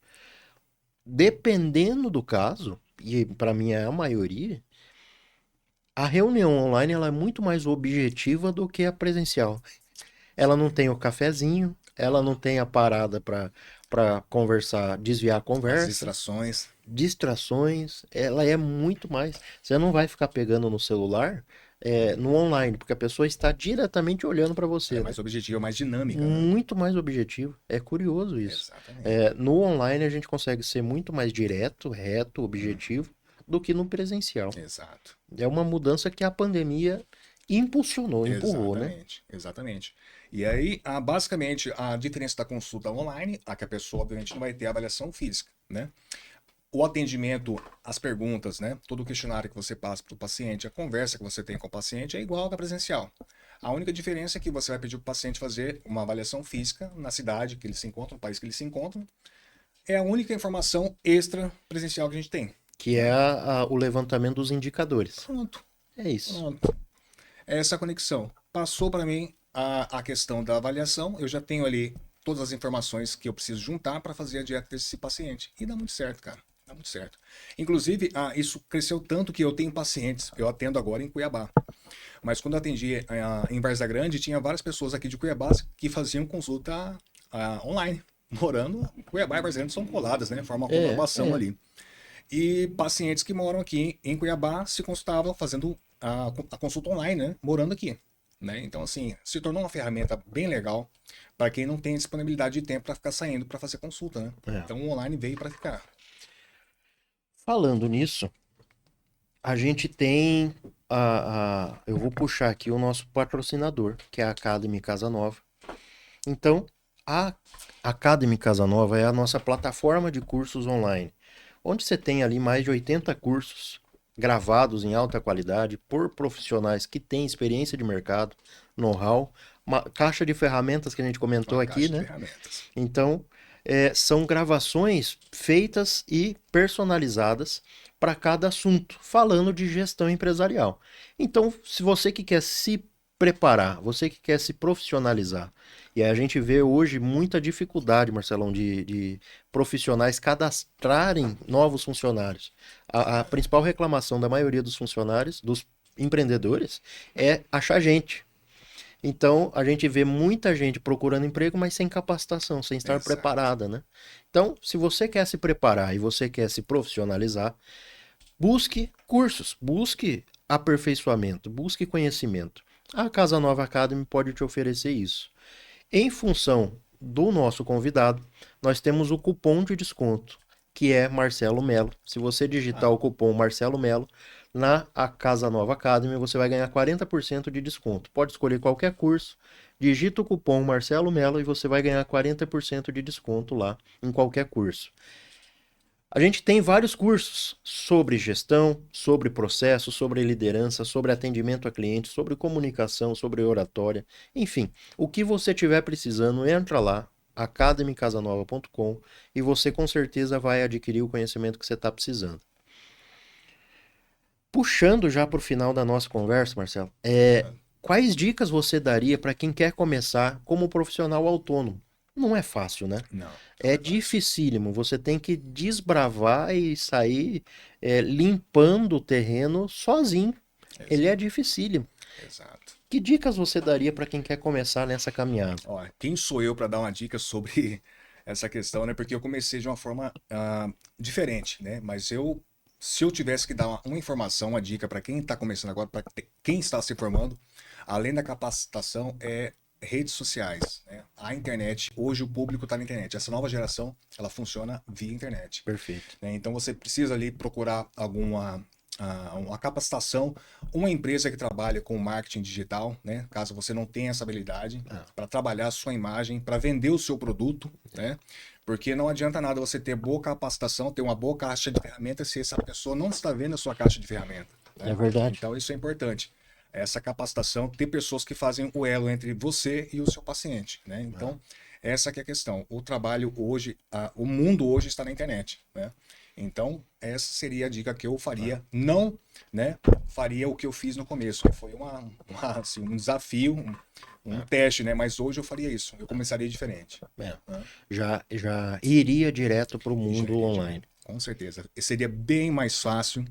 dependendo do caso, e para mim é a maioria, a reunião online ela é muito mais objetiva do que a presencial. Ela não tem o cafezinho, ela não tem a parada para conversar, desviar a As conversa, distrações distrações, ela é muito mais. Você não vai ficar pegando no celular, no online, porque a pessoa está diretamente olhando para é você, né? mais objetiva, mais dinâmica, né? Muito mais objetivo. É curioso isso. Exatamente. No online a gente consegue ser muito mais direto, reto, Uhum. objetivo do que no presencial. Exato. É uma mudança que a pandemia impulsionou, empurrou, né? Exatamente, exatamente. E aí, basicamente, a diferença da consulta online, a que a pessoa, obviamente, não vai ter avaliação física, né? O atendimento, as perguntas, né? Todo o questionário que você passa para o paciente, a conversa que você tem com o paciente é igual à da presencial. A única diferença é que você vai pedir para o paciente fazer uma avaliação física na cidade que ele se encontra, no país que ele se encontra. É a única informação extra presencial que a gente tem, Que é né? o levantamento dos indicadores. Pronto, É isso. pronto. Essa conexão. Passou para mim a questão da avaliação, eu já tenho ali todas as informações que eu preciso juntar para fazer a dieta desse paciente. E dá muito certo, cara. Dá muito certo. Inclusive, isso cresceu tanto que eu tenho pacientes, eu atendo agora em Cuiabá. Mas quando eu atendi em Várzea Grande, tinha várias pessoas aqui de Cuiabá que faziam consulta online. Morando, Cuiabá e Várzea Grande são coladas, né? Forma uma conurbação É. ali. E pacientes que moram aqui em Cuiabá se consultavam fazendo a consulta online, né? Morando aqui. Né? Então, assim, se tornou uma ferramenta bem legal para quem não tem disponibilidade de tempo para ficar saindo para fazer consulta, né? É. Então, o online veio para ficar. Falando nisso, a gente tem eu vou puxar aqui o nosso patrocinador, que é a Academy Casa Nova. Então, a Academy Casa Nova é a nossa plataforma de cursos online, onde você tem ali mais de 80 cursos gravados em alta qualidade por profissionais que têm experiência de mercado, know-how, uma caixa de ferramentas que a gente comentou Uma aqui, caixa de né? ferramentas. Então, são gravações feitas e personalizadas para cada assunto, falando de gestão empresarial. Então, se você que quer se preparar, você que quer se profissionalizar, e a gente vê hoje muita dificuldade, Marcelão, de profissionais cadastrarem novos funcionários. A principal reclamação da maioria dos funcionários, dos empreendedores, é achar gente. Então, a gente vê muita gente procurando emprego, mas sem capacitação, sem estar Exato. preparada, né? Então, se você quer se preparar e você quer se profissionalizar, busque cursos, busque aperfeiçoamento, busque conhecimento. A Casa Nova Academy pode te oferecer isso. Em função do nosso convidado, nós temos o cupom de desconto, que é Marcelo Melo. Se você digitar Ah, o cupom Marcelo Melo na Casa Nova Academy, você vai ganhar 40% de desconto. Pode escolher qualquer curso, digita o cupom Marcelo Melo e você vai ganhar 40% de desconto lá em qualquer curso. A gente tem vários cursos sobre gestão, sobre processo, sobre liderança, sobre atendimento a cliente, sobre comunicação, sobre oratória, enfim, o que você tiver precisando, entra lá, academicasanova.com, e você com certeza vai adquirir o conhecimento que você está precisando. Puxando já para o final da nossa conversa, Marcelo, quais dicas você daria para quem quer começar como profissional autônomo? Não é fácil, né? não, não É é fácil. dificílimo. Você tem que desbravar e sair limpando o terreno sozinho. Ele é Exato. dificílimo. Exato. Que dicas você daria para quem quer começar nessa caminhada? Ó, quem sou eu para dar uma dica sobre essa questão, né? Porque eu comecei de uma forma diferente, né? Mas se eu tivesse que dar uma informação, uma dica para quem está começando agora, para quem está se formando, além da capacitação, é redes sociais, né? A internet, hoje o público está na internet. Essa nova geração, ela funciona via internet. Perfeito. Né? Então você precisa ali procurar uma capacitação, uma empresa que trabalha com marketing digital, né? Caso você não tenha essa habilidade, Ah, para trabalhar a sua imagem, para vender o seu produto, né? Porque não adianta nada você ter boa capacitação, ter uma boa caixa de ferramentas se essa pessoa não está vendo a sua caixa de ferramentas, é né? verdade. Então isso é importante. Essa capacitação, ter pessoas que fazem o elo entre você e o seu paciente, né? Então, Essa que é a questão. O trabalho hoje, o mundo hoje está na internet, né? Então, essa seria a dica que eu faria. Não, né, faria o que eu fiz no começo. Foi assim, um desafio, um teste, né? Mas hoje eu faria isso. Eu começaria diferente. É, Né? já iria direto para o E já mundo iria online. direto. Com certeza. E seria bem mais fácil.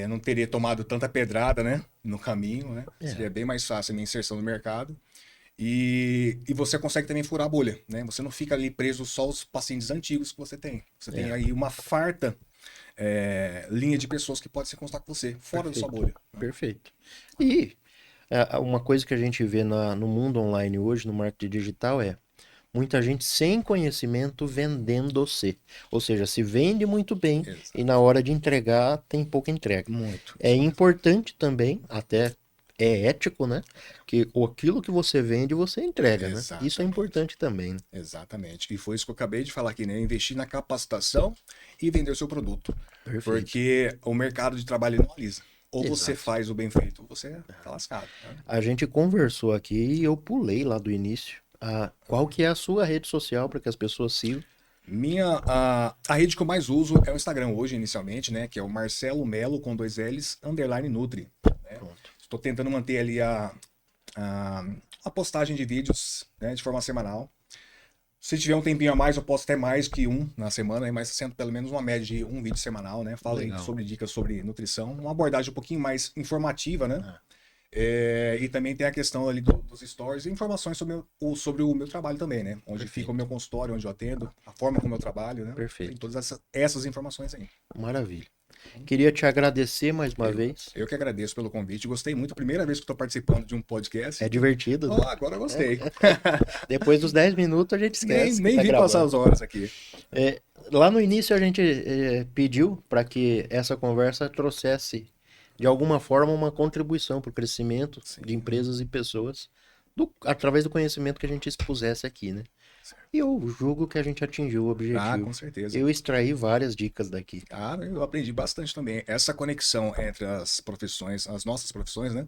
Não teria tomado tanta pedrada, né? No caminho, né? É, Seria bem mais fácil a minha inserção no mercado. E você consegue também furar a bolha, né? Você não fica ali preso só aos pacientes antigos que você tem. Você tem aí uma farta linha de pessoas que podem se consultar com você, fora da sua bolha. perfeito. E uma coisa que a gente vê no mundo online hoje, no marketing digital, é muita gente sem conhecimento vendendo-se. Ou seja, se vende muito bem e Exato. na hora de entregar tem pouca entrega. Muito. É importante também, até é ético, né? Que aquilo que você vende, você entrega, né? Isso é Exatamente. importante também, né? Exatamente. E foi isso que eu acabei de falar aqui, né? Investir na capacitação e vender o seu produto. Perfeito. Porque o mercado de trabalho ele não alisa. Ou você Exato. faz o bem feito, ou você tá lascado. Né? A gente conversou aqui e eu pulei lá do início. Qual que é a sua rede social para que as pessoas sigam? A rede que eu mais uso é o Instagram hoje, inicialmente, né? Que é o Marcelo Melo com 2 L's, _ Nutri. Né? Pronto. Estou tentando manter ali a, a postagem de vídeos, né, de forma semanal. Se tiver um tempinho a mais, eu posto até mais que um na semana, né, mas sendo pelo menos uma média de um vídeo semanal, né? Falo aí Legal. sobre dicas sobre nutrição, uma abordagem um pouquinho mais informativa, né? Ah, E também tem a questão ali dos stories e informações sobre o meu trabalho também, né? Onde fica o meu consultório, onde eu atendo, a forma como eu trabalho, né? Perfeito. Tem todas essas informações aí. Maravilha. Queria te agradecer mais uma vez. Eu que agradeço pelo convite, gostei muito. Primeira vez que estou participando de um podcast. É divertido, né? Oh, agora eu gostei. Depois dos 10 minutos a gente esquece. Nem que tá vi passar gravando. as horas aqui. Lá no início a gente pediu para que essa conversa trouxesse, de alguma forma, uma contribuição para o crescimento de empresas e pessoas, através do conhecimento que a gente expusesse aqui, né? E eu julgo que a gente atingiu o objetivo. Com certeza. Eu extraí várias dicas daqui. Eu aprendi bastante também. Essa conexão entre as profissões, as nossas profissões, né?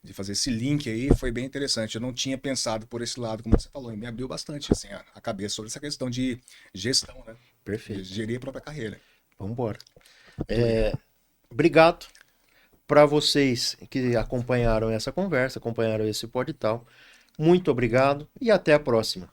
De fazer esse link aí foi bem interessante. Eu não tinha pensado por esse lado, como você falou, e me abriu bastante assim, a cabeça sobre essa questão de gestão, né? Perfeito. De gerir a própria carreira. Vamos embora. Obrigado para vocês que acompanharam essa conversa, acompanharam esse Pod Tal. Muito obrigado e até a próxima.